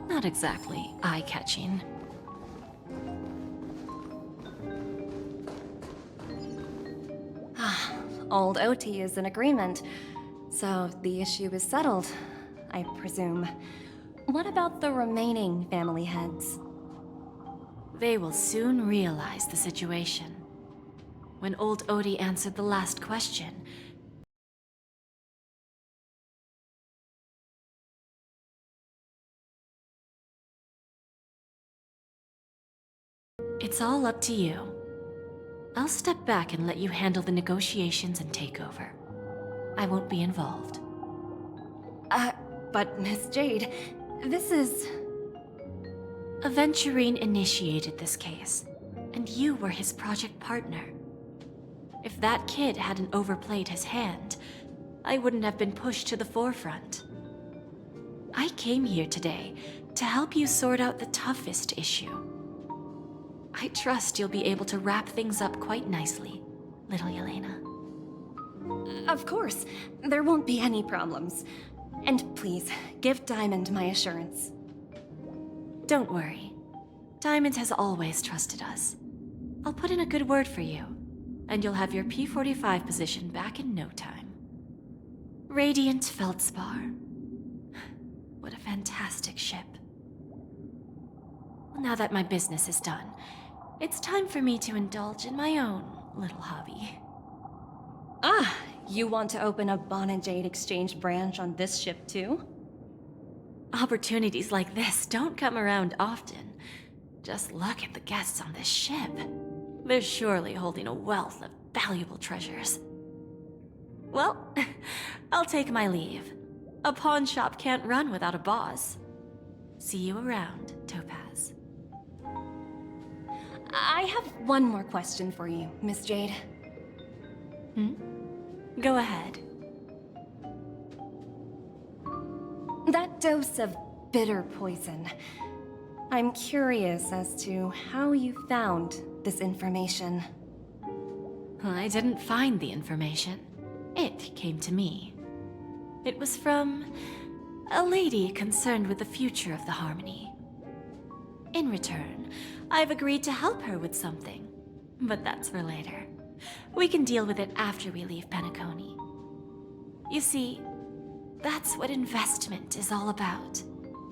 Not exactly eye-catching. Old OT is in agreement, so the issue is settled, I presume. What about the remaining family heads? They will soon realize the situation. When old Odie answered the last question, it's all up to you. I'll step back and let you handle the negotiations and takeover. I won't be involved. But Miss Jade, this is... Aventurine initiated this case, and you were his project partner. If that kid hadn't overplayed his hand, I wouldn't have been pushed to the forefront. I came here today to help you sort out the toughest issue. I trust you'll be able to wrap things up quite nicely, little Yelena. Of course, there won't be any problems. And please, give Diamond my assurance. Don't worry. Diamond has always trusted us. I'll put in a good word for you, and you'll have your P-45 position back in no time. Radiant Feldspar. What a fantastic ship. Well, now that my business is done, it's time for me to indulge in my own little hobby. Ah, you want to open a Bon and Jade exchange branch on this ship too? Opportunities like this don't come around often. Just look at the guests on this ship. They're surely holding a wealth of valuable treasures. Well, I'll take my leave. A pawn shop can't run without a boss. See you around, Topaz. I have one more question for you, Miss Jade. Go ahead. That dose of bitter poison. I'm curious as to how you found this information. I didn't find the information. It came to me. It was from a lady concerned with the future of the Harmony. In return, I've agreed to help her with something. But that's for later. We can deal with it after we leave Penacony. You see, that's what investment is all about.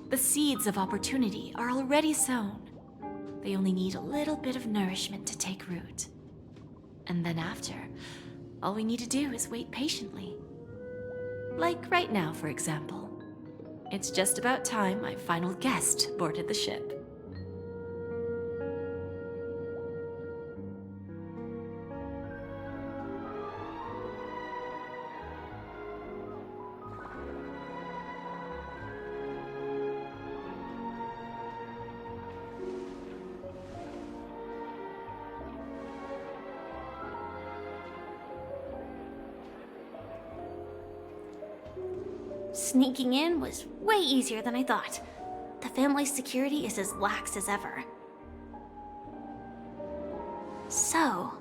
The seeds of opportunity are already sown. They only need a little bit of nourishment to take root. And then after, all we need to do is wait patiently. Like right now, for example. It's just about time my final guest boarded the ship. Sneaking in was way easier than I thought. The family's security is as lax as ever. So,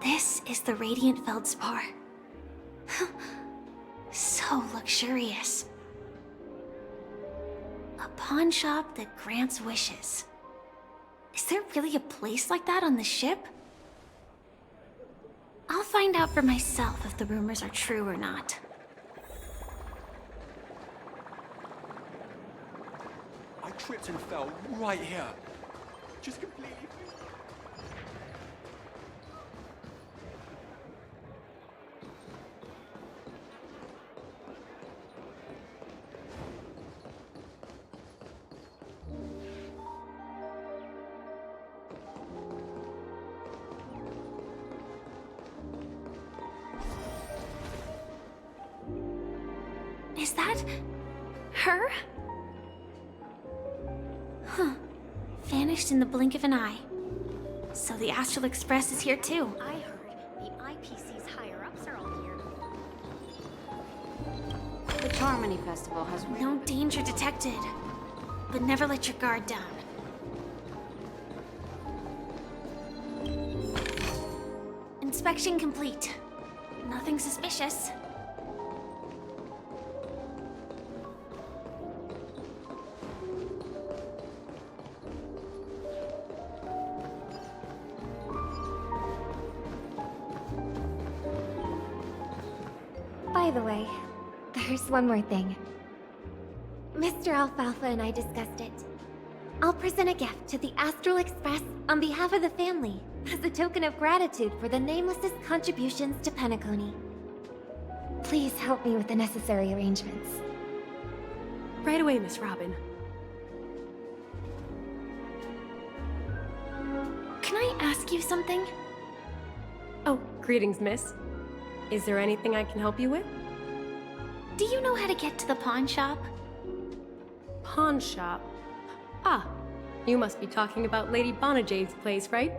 this is the Radiant Feldspar. So luxurious. A pawn shop that grants wishes. Is there really a place like that on the ship? I'll find out for myself if the rumors are true or not. I tripped and fell right here. Just completely... Is that her? Huh. Vanished in the blink of an eye. So the Astral Express is here too. I heard the IPC's higher-ups are all here. The Harmony Festival has... No danger detected. But never let your guard down. Inspection complete. Nothing suspicious. By the way, there's one more thing. Mr. Alfalfa and I discussed it. I'll present a gift to the Astral Express on behalf of the family, as a token of gratitude for the Nameless's contributions to Penacony. Please help me with the necessary arrangements. Right away, Miss Robin. Can I ask you something? Oh, greetings, miss. Is there anything I can help you with? Do you know how to get to the pawn shop? Pawn shop? Ah, you must be talking about Lady Bonajade's place, right?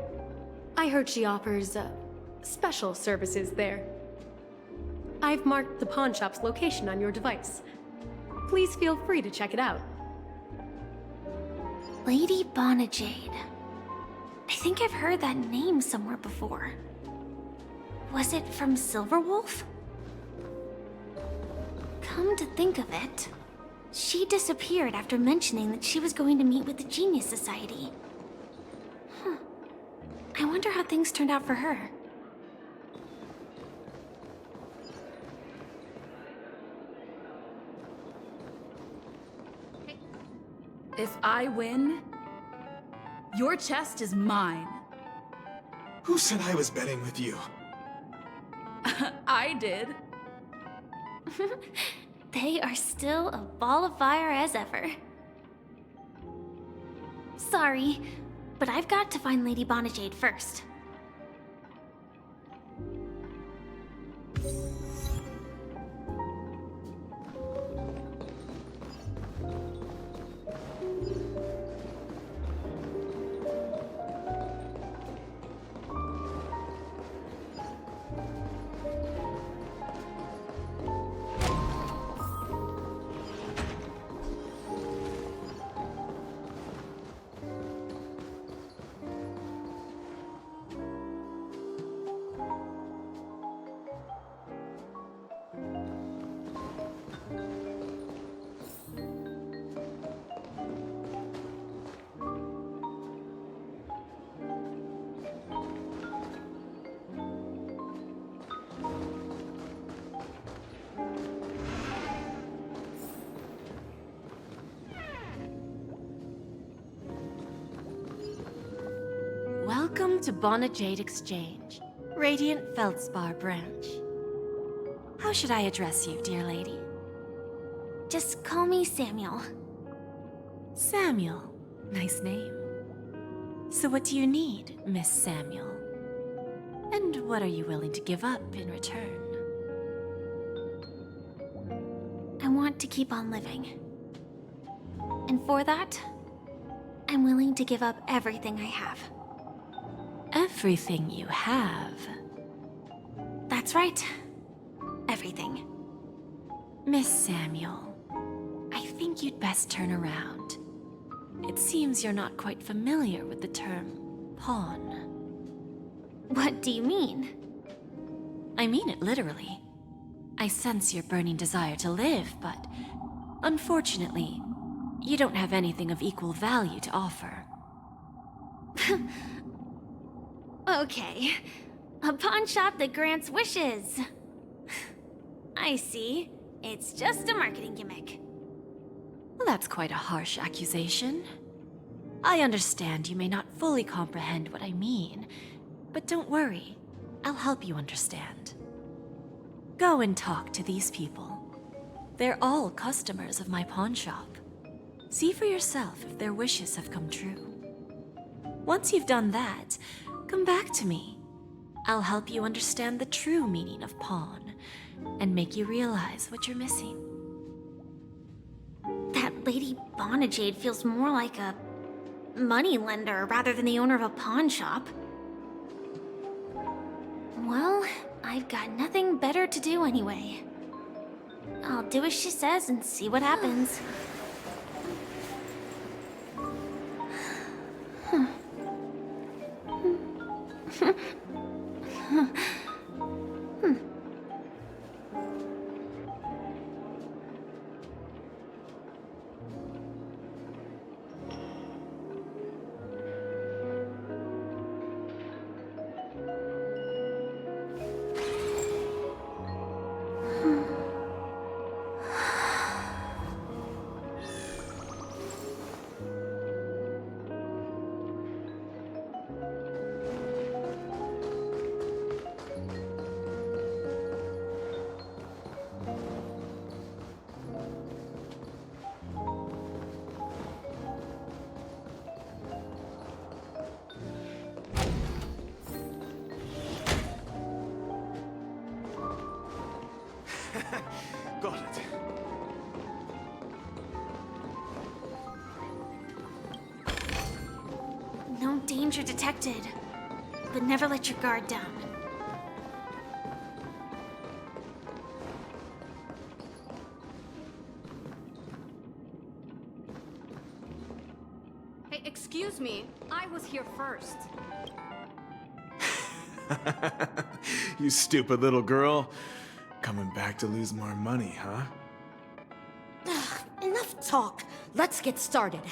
I heard she offers, special services there. I've marked the pawn shop's location on your device. Please feel free to check it out. Lady Bonajade. I think I've heard that name somewhere before. Was it from Silverwolf? Come to think of it, she disappeared after mentioning that she was going to meet with the Genius Society. I wonder how things turned out for her. If I win, your chest is mine. Who said I was betting with you? I did. They are still a ball of fire as ever. Sorry, but I've got to find Lady Bonajade first. Welcome to Bonajade Exchange, Radiant Feldspar branch. How should I address you, dear lady? Just call me Samuel. Samuel. Nice name. So what do you need, Miss Samuel? And what are you willing to give up in return? I want to keep on living. And for that, I'm willing to give up everything I have. Everything you have? That's right. Everything. Miss Samuel, I think you'd best turn around. It seems you're not quite familiar with the term pawn. What do you mean? I mean it literally. I sense your burning desire to live, but unfortunately, You don't have anything of equal value to offer. Okay. A pawn shop that grants wishes. I see. It's just a marketing gimmick. Well, that's quite a harsh accusation. I understand you may not fully comprehend what I mean, but don't worry. I'll help you understand. Go and talk to these people. They're all customers of my pawn shop. See for yourself if their wishes have come true. Once you've done that, come back to me. I'll help you understand the true meaning of pawn, and make you realize what you're missing. That Lady Bonajade feels more like a money lender rather than the owner of a pawn shop. Well, I've got nothing better to do anyway. I'll do as she says and see what happens. Got it. No danger detected, but never let your guard down. Hey, excuse me. I was here first. You stupid little girl. Coming back to lose more money, huh? Enough talk. Let's get started.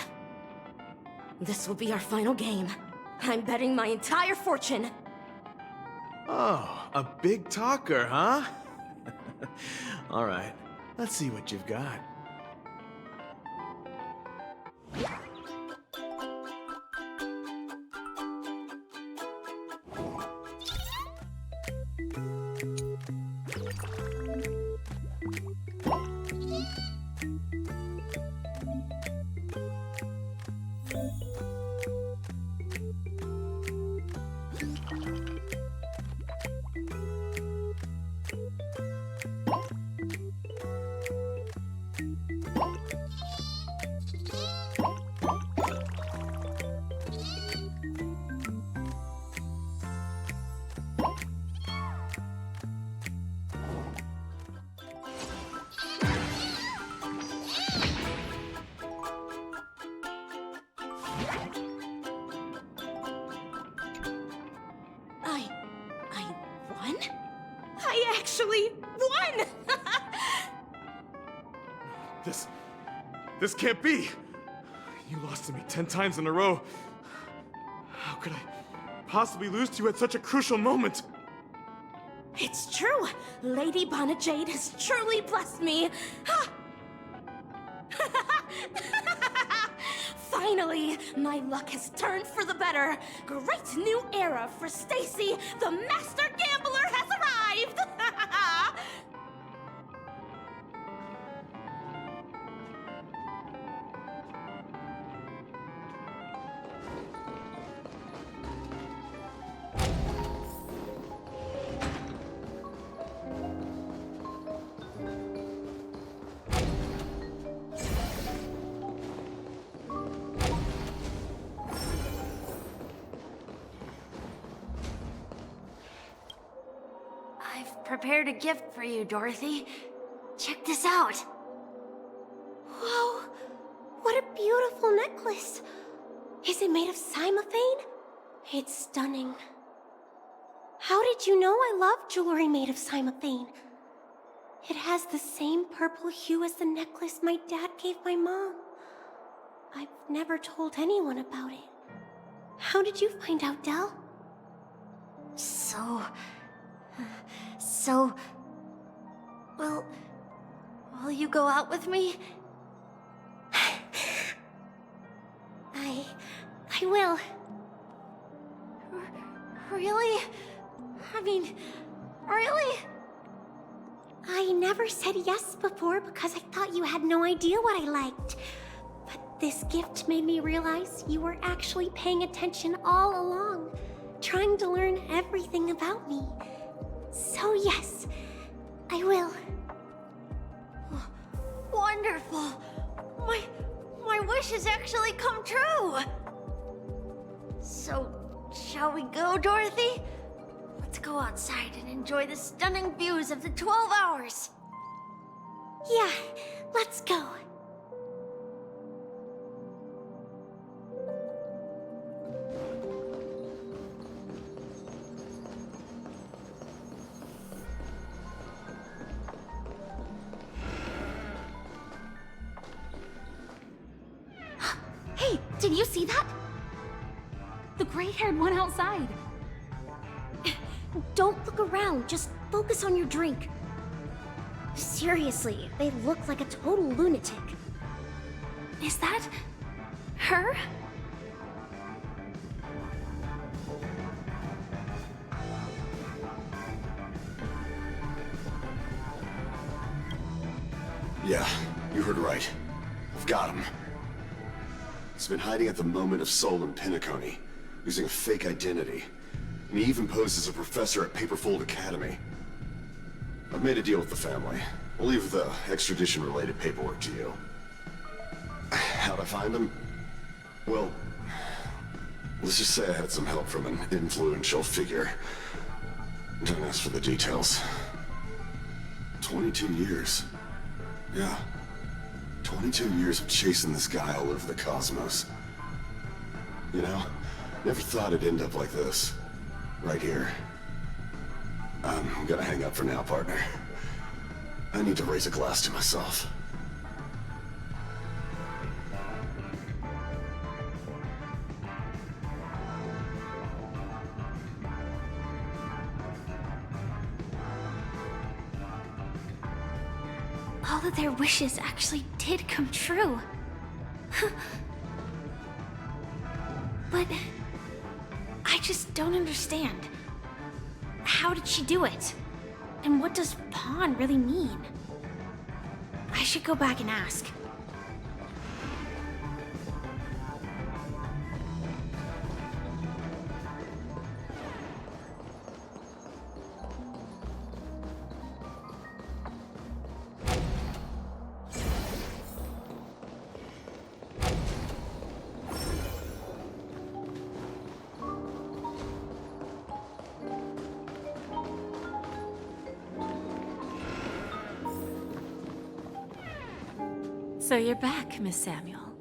This will be our final game. I'm betting my entire fortune. Oh, a big talker, huh? All right, let's see what you've got. I won? I actually won! This can't be! You lost to me 10 times in a row. How could I possibly lose to you at such a crucial moment? It's true! Lady Bonajade has truly blessed me! Ha! Finally, my luck has turned for the better. Great new era for Stacy. The master gambler has arrived. I've prepared a gift for you, Dorothy. Check this out. Whoa! What a beautiful necklace! Is it made of cymophane? It's stunning. How did you know I love jewelry made of cymophane? It has the same purple hue as the necklace my dad gave my mom. I've never told anyone about it. How did you find out, Del? Will you go out with me? I will. Really? I mean, really? I never said yes before because I thought you had no idea what I liked. But this gift made me realize you were actually paying attention all along, trying to learn everything about me. So yes, I will. Wonderful! My wish has actually come true! So, shall we go, Dorothy? Let's go outside and enjoy the stunning views of the 12 hours. Yeah, let's go. Hey, did you see that? The gray-haired one outside. Don't look around, just focus on your drink. Seriously, they look like a total lunatic. Is that her? Yeah, you heard right. I've got him. He's been hiding at the Moment of Soul in Penacony, using a fake identity. And he even posed as a professor at Paperfold Academy. I've made a deal with the family. I'll leave the extradition-related paperwork to you. How'd I find him? Well, let's just say I had some help from an influential figure. Don't ask for the details. 22 years. Yeah. 22 years of chasing this guy all over the cosmos. You know, never thought it'd end up like this. Right here. I'm gonna hang up for now, partner. I need to raise a glass to myself. All of their wishes actually did come true. But I just don't understand. How did she do it? And what does pawn really mean? I should go back and ask. So you're back, Miss Samuel.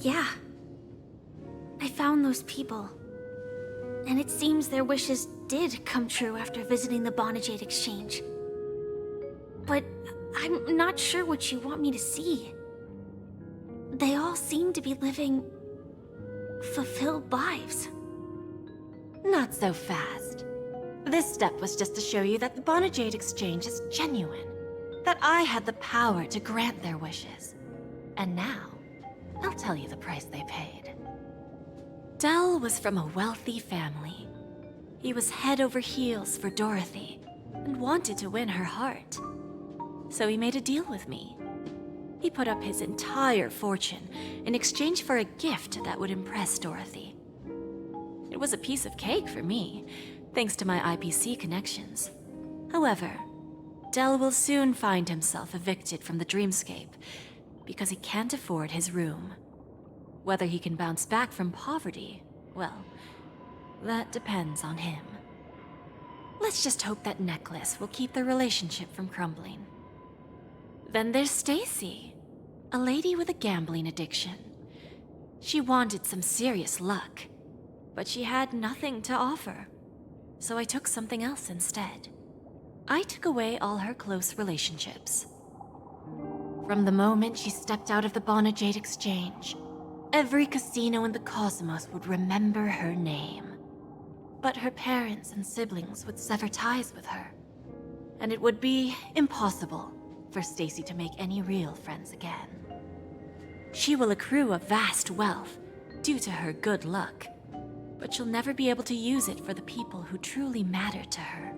Yeah. I found those people. And it seems their wishes did come true after visiting the Bonajade Exchange. But I'm not sure what you want me to see. They all seem to be living fulfilled lives. Not so fast. This step was just to show you that the Bonajade Exchange is genuine. That I had the power to grant their wishes. And now, I'll tell you the price they paid. Del was from a wealthy family. He was head over heels for Dorothy, and wanted to win her heart. So he made a deal with me. He put up his entire fortune in exchange for a gift that would impress Dorothy. It was a piece of cake for me, thanks to my IPC connections. However, Del will soon find himself evicted from the dreamscape because he can't afford his room. Whether he can bounce back from poverty, well, that depends on him. Let's just hope that necklace will keep their relationship from crumbling. Then there's Stacy, a lady with a gambling addiction. She wanted some serious luck, but she had nothing to offer, so I took something else instead. I took away all her close relationships. From the moment she stepped out of the Bonajade Exchange, every casino in the cosmos would remember her name. But her parents and siblings would sever ties with her, and it would be impossible for Stacy to make any real friends again. She will accrue a vast wealth due to her good luck, but she'll never be able to use it for the people who truly matter to her.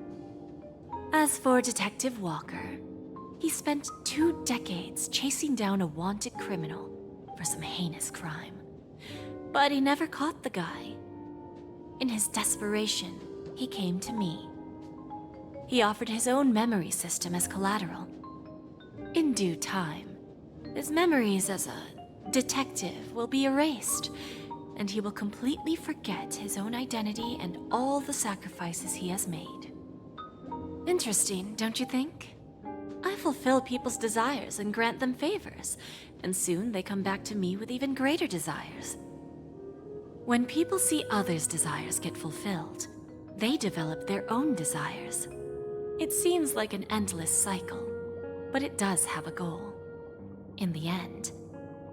As for Detective Walker, he spent 2 decades chasing down a wanted criminal for some heinous crime. But he never caught the guy. In his desperation, he came to me. He offered his own memory system as collateral. In due time, his memories as a detective will be erased, and he will completely forget his own identity and all the sacrifices he has made. Interesting, don't you think? I fulfill people's desires and grant them favors, and soon they come back to me with even greater desires. When people see others' desires get fulfilled, they develop their own desires. It seems like an endless cycle, but it does have a goal. In the end,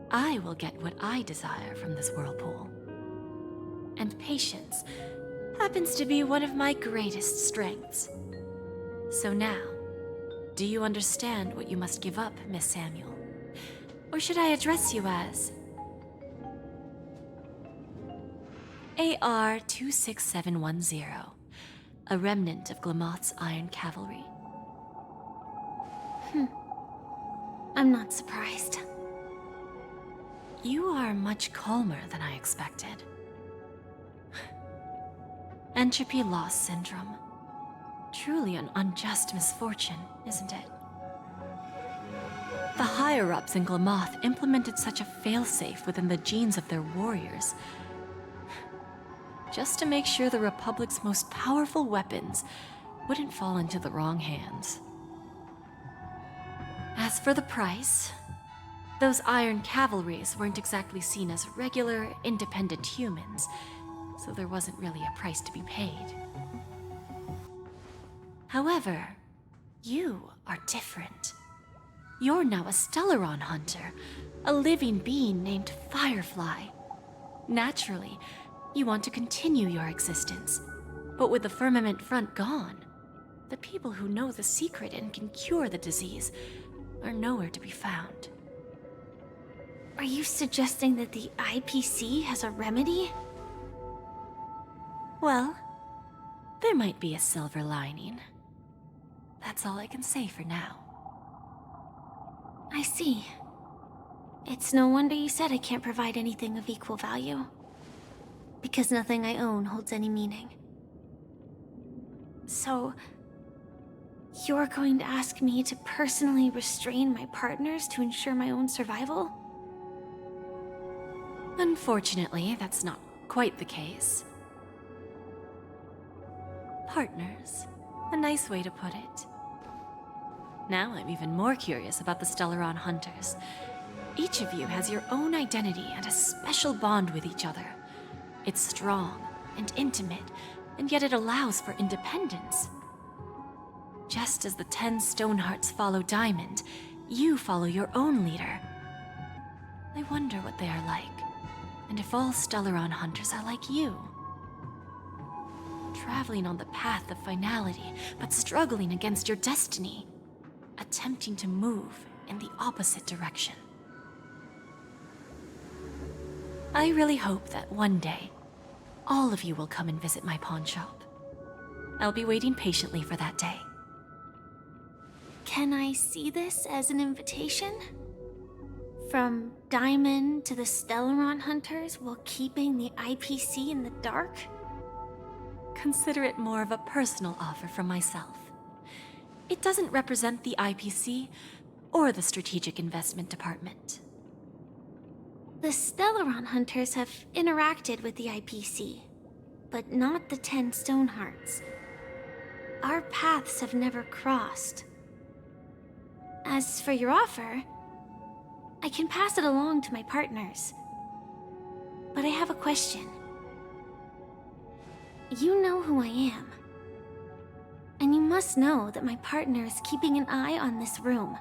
I will get what I desire from this whirlpool. And patience happens to be one of my greatest strengths. So now, do you understand what you must give up, Miss Samuel? Or should I address you as AR-26710, a remnant of Glamoth's Iron Cavalry? I'm not surprised. You are much calmer than I expected. Entropy loss syndrome. Truly an unjust misfortune, isn't it? The higher-ups in Glamoth implemented such a failsafe within the genes of their warriors, just to make sure the Republic's most powerful weapons wouldn't fall into the wrong hands. As for the price, those Iron Cavalries weren't exactly seen as regular, independent humans, so there wasn't really a price to be paid. However, you are different. You're now a Stellaron hunter, a living being named Firefly. Naturally, you want to continue your existence, but with the firmament front gone, the people who know the secret and can cure the disease are nowhere to be found. Are you suggesting that the IPC has a remedy? Well, there might be a silver lining. That's all I can say for now. I see. It's no wonder you said I can't provide anything of equal value. Because nothing I own holds any meaning. So, you're going to ask me to personally restrain my partners to ensure my own survival? Unfortunately, that's not quite the case. Partners. A nice way to put it. Now I'm even more curious about the Stellaron Hunters. Each of you has your own identity and a special bond with each other. It's strong and intimate, and yet it allows for independence. Just as the 10 Stonehearts follow Diamond, you follow your own leader. I wonder what they are like, and if all Stellaron Hunters are like you. Traveling on the path of finality, but struggling against your destiny. Attempting to move in the opposite direction. I really hope that one day, all of you will come and visit my pawn shop. I'll be waiting patiently for that day. Can I see this as an invitation? From Diamond to the Stellaron Hunters while keeping the IPC in the dark? Consider it more of a personal offer from myself. It doesn't represent the IPC or the Strategic Investment Department. The Stellaron Hunters have interacted with the IPC, but not the 10 Stonehearts. Our paths have never crossed. As for your offer, I can pass it along to my partners. But I have a question. You know who I am. And you must know that my partner is keeping an eye on this room.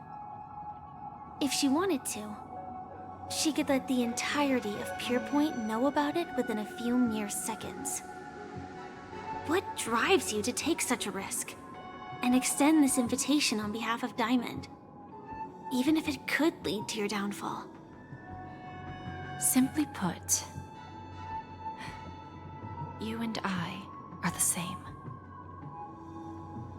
If she wanted to, she could let the entirety of Pierpoint know about it within a few mere seconds. What drives you to take such a risk and extend this invitation on behalf of Diamond, even if it could lead to your downfall? Simply put, you and I are the same.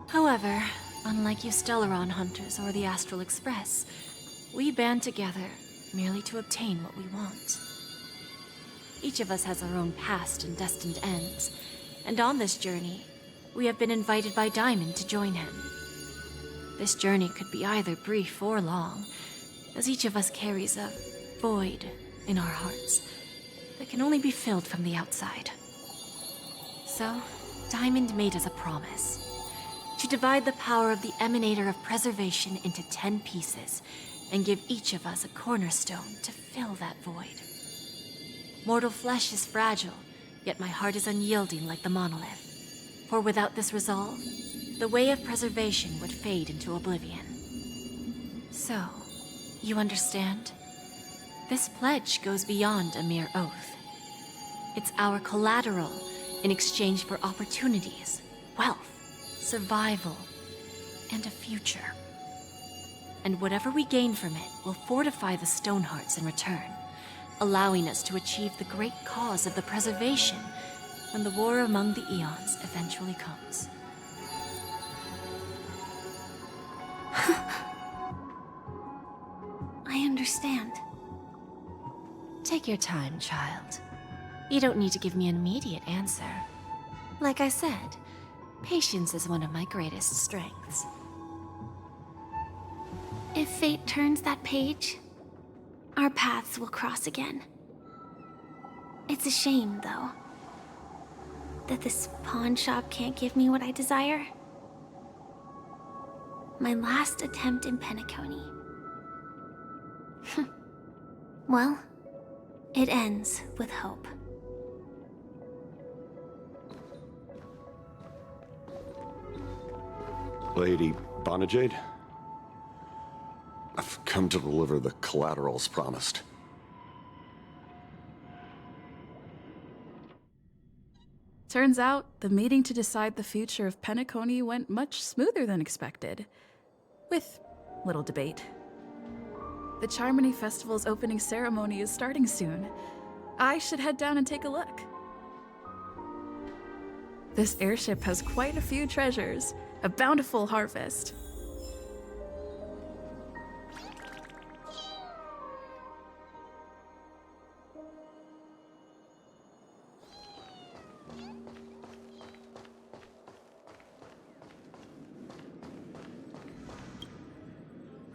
However, unlike you Stellaron hunters or the Astral Express, we band together merely to obtain what we want. Each of us has our own past and destined ends, and on this journey, we have been invited by Diamond to join him. This journey could be either brief or long, as each of us carries a void in our hearts that can only be filled from the outside. So, Diamond made us a promise to divide the power of the Emanator of Preservation into 10 pieces and give each of us a cornerstone to fill that void. Mortal flesh is fragile, yet my heart is unyielding like the monolith. For without this resolve, the way of preservation would fade into oblivion. So, you understand? This pledge goes beyond a mere oath. It's our collateral in exchange for opportunities, wealth, survival, and a future. And whatever we gain from it will fortify the Stonehearts in return, allowing us to achieve the great cause of the preservation when the war among the Eons eventually comes. I understand. Take your time, child. You don't need to give me an immediate answer. Like I said, patience is one of my greatest strengths. If fate turns that page, our paths will cross again. It's a shame, though, that this pawn shop can't give me what I desire. My last attempt in Penacony. Well, it ends with hope. Lady Bonajade? I've come to deliver the collaterals promised. Turns out, the meeting to decide the future of Penacony went much smoother than expected. With little debate. The Charmony Festival's opening ceremony is starting soon. I should head down and take a look. This airship has quite a few treasures, a bountiful harvest.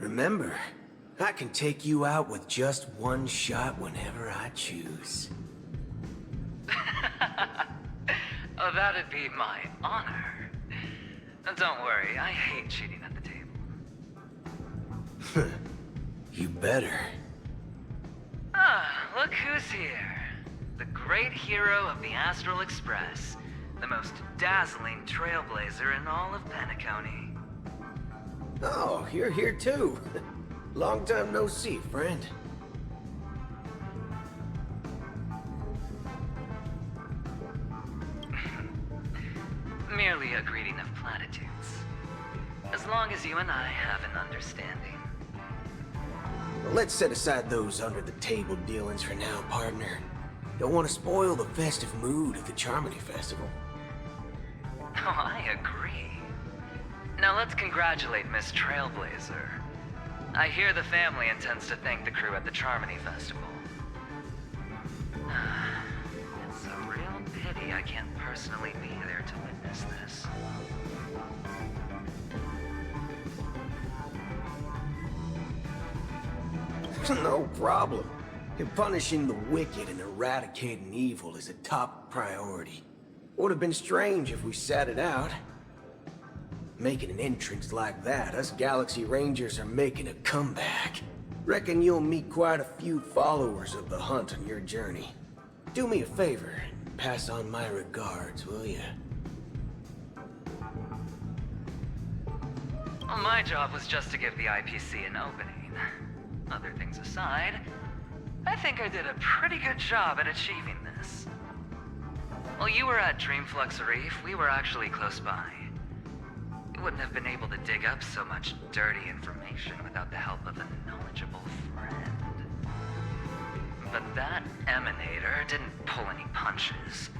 Remember, I can take you out with just one shot whenever I choose. Oh, that'd be my honor. Don't worry, I hate cheating at the table. You better. Ah, look who's here. The great hero of the Astral Express. The most dazzling trailblazer in all of Penacony. Oh, you're here too. Long time no see, friend. Merely a greeting of platitudes. As long as you and I have an understanding. Well, let's set aside those under-the-table dealings for now, partner. Don't want to spoil the festive mood of the Charmony Festival. Oh, I agree. Now let's congratulate Miss Trailblazer. I hear the family intends to thank the crew at the Charmony Festival. It's a real pity I can't personally be there to witness this. No problem. And punishing the wicked and eradicating evil is a top priority. Would have been strange if we sat it out. Making an entrance like that, us Galaxy Rangers are making a comeback. Reckon you'll meet quite a few followers of the hunt on your journey. Do me a favor, and pass on my regards, will ya? Well, my job was just to give the IPC an opening. other things aside, I think I did a pretty good job at achieving this. While you were at Dreamflux Reef, we were actually close by. We wouldn't have been able to dig up so much dirty information without the help of a knowledgeable friend. But that emanator didn't pull any punches.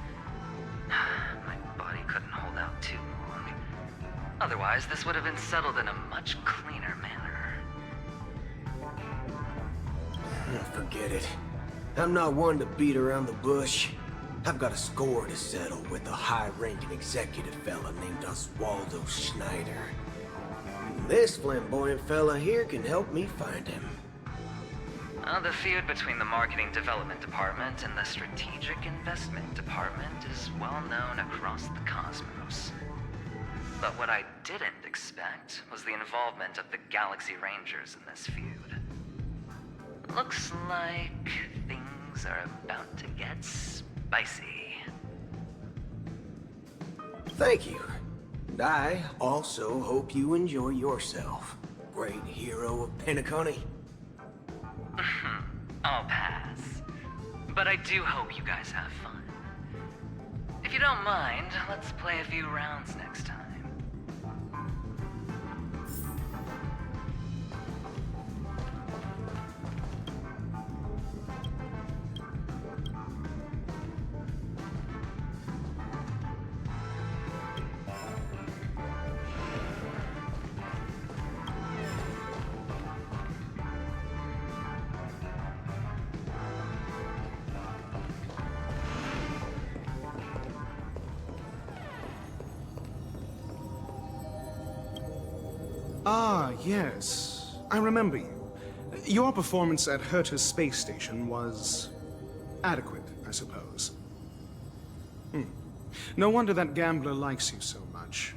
My body couldn't hold out too long. Otherwise, this would have been settled in a much cleaner manner. Forget it. I'm not one to beat around the bush. I've got a score to settle with a high-ranking executive fella named Oswaldo Schneider. This flamboyant fella here can help me find him. The feud between the Marketing Development Department and the Strategic Investment Department is well known across the cosmos. But what I didn't expect was the involvement of the Galaxy Rangers in this feud. Looks like things are about to get spicy. Thank you. And I also hope you enjoy yourself, great hero of Penacony. I'll pass. But I do hope you guys have fun. If you don't mind, let's play a few rounds next time. Ah, yes. I remember you. Your performance at Herta's space station was adequate, I suppose. No wonder that gambler likes you so much.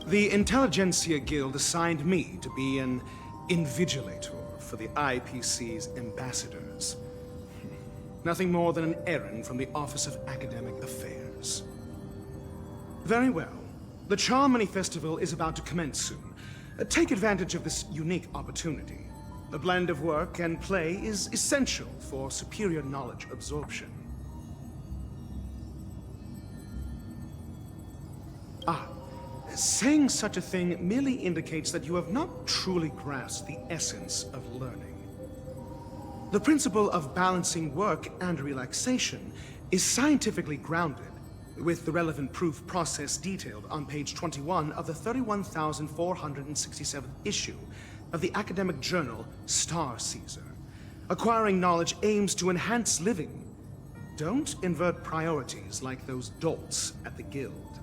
The Intelligentsia Guild assigned me to be an invigilator for the IPC's ambassadors. Nothing more than an errand from the Office of Academic Affairs. Very well. The Charmony Festival is about to commence soon. Take advantage of this unique opportunity. A blend of work and play is essential for superior knowledge absorption. Saying such a thing merely indicates that you have not truly grasped the essence of learning. The principle of balancing work and relaxation is scientifically grounded, with the relevant proof process detailed on page 21 of the 31,467th issue of the academic journal Star Caesar. Acquiring knowledge aims to enhance living. Don't invert priorities like those dolts at the Guild.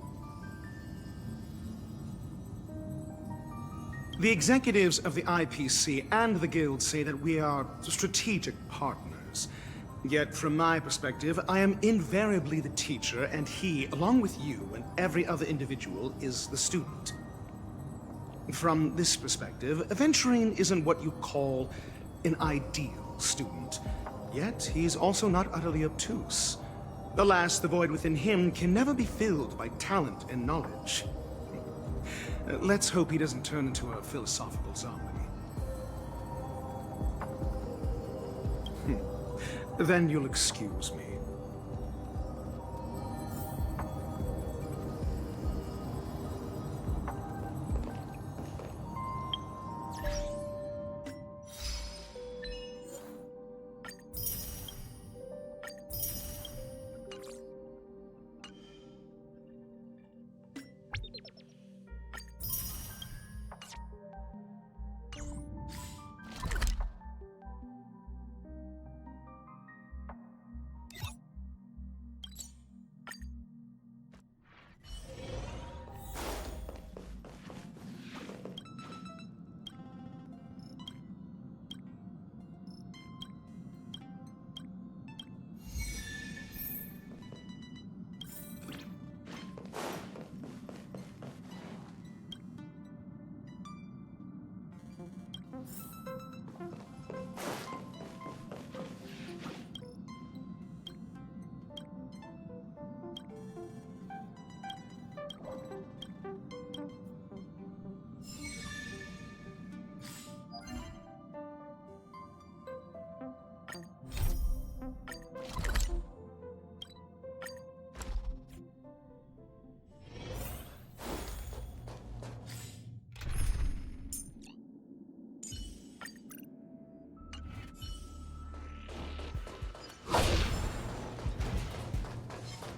The executives of the IPC and the Guild say that we are strategic partners. Yet, from my perspective, I am invariably the teacher, and he, along with you and every other individual, is the student. From this perspective, Aventurine isn't what you call an ideal student. Yet, he's also not utterly obtuse. Alas, the void within him can never be filled by talent and knowledge. Let's hope he doesn't turn into a philosophical zombie. Then you'll excuse me.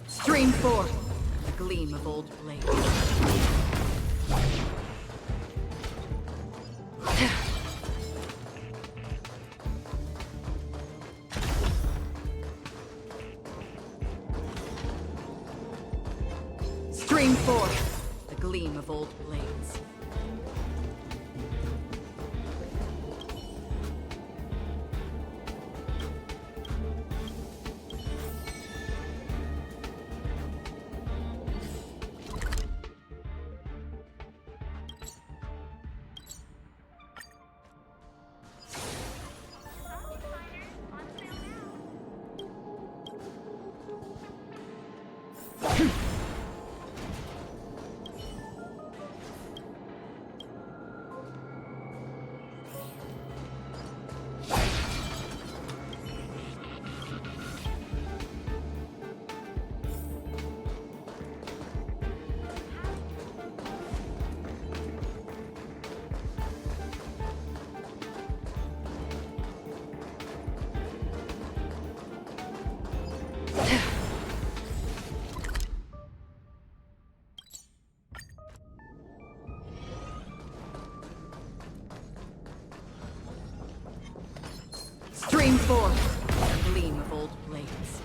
Stream forth the gleam of old blades. Stream forth the gleam of old blades. Stream forth the gleam of old blades.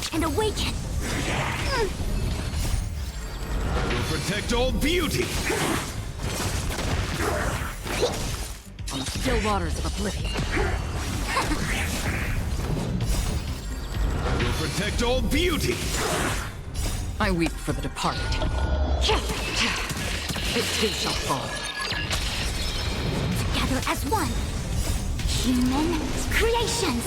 emerge and awaken. Will protect all beauty. On the still waters of oblivion. Will protect all beauty. I weep for the departed. It too shall fall. Together as one. Human creations.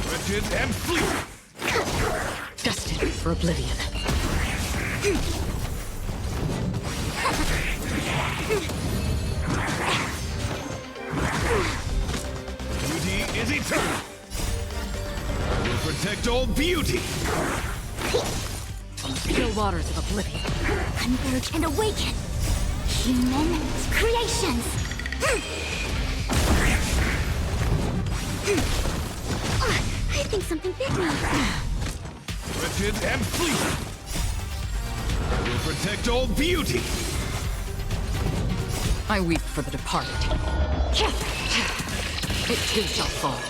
Wretched and fleet. Destined for oblivion. Beauty is eternal. Will protect all beauty. On the still waters of oblivion. Converge and awaken. Human creations. I think something bit me. Wretched and fleet. Will protect all beauty. I weep for the departed. It too shall fall.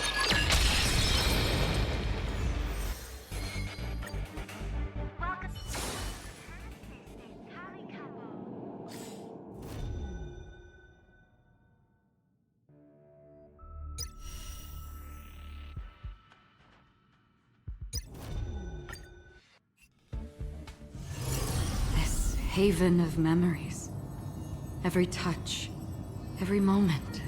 This haven of memories. Every touch, every moment.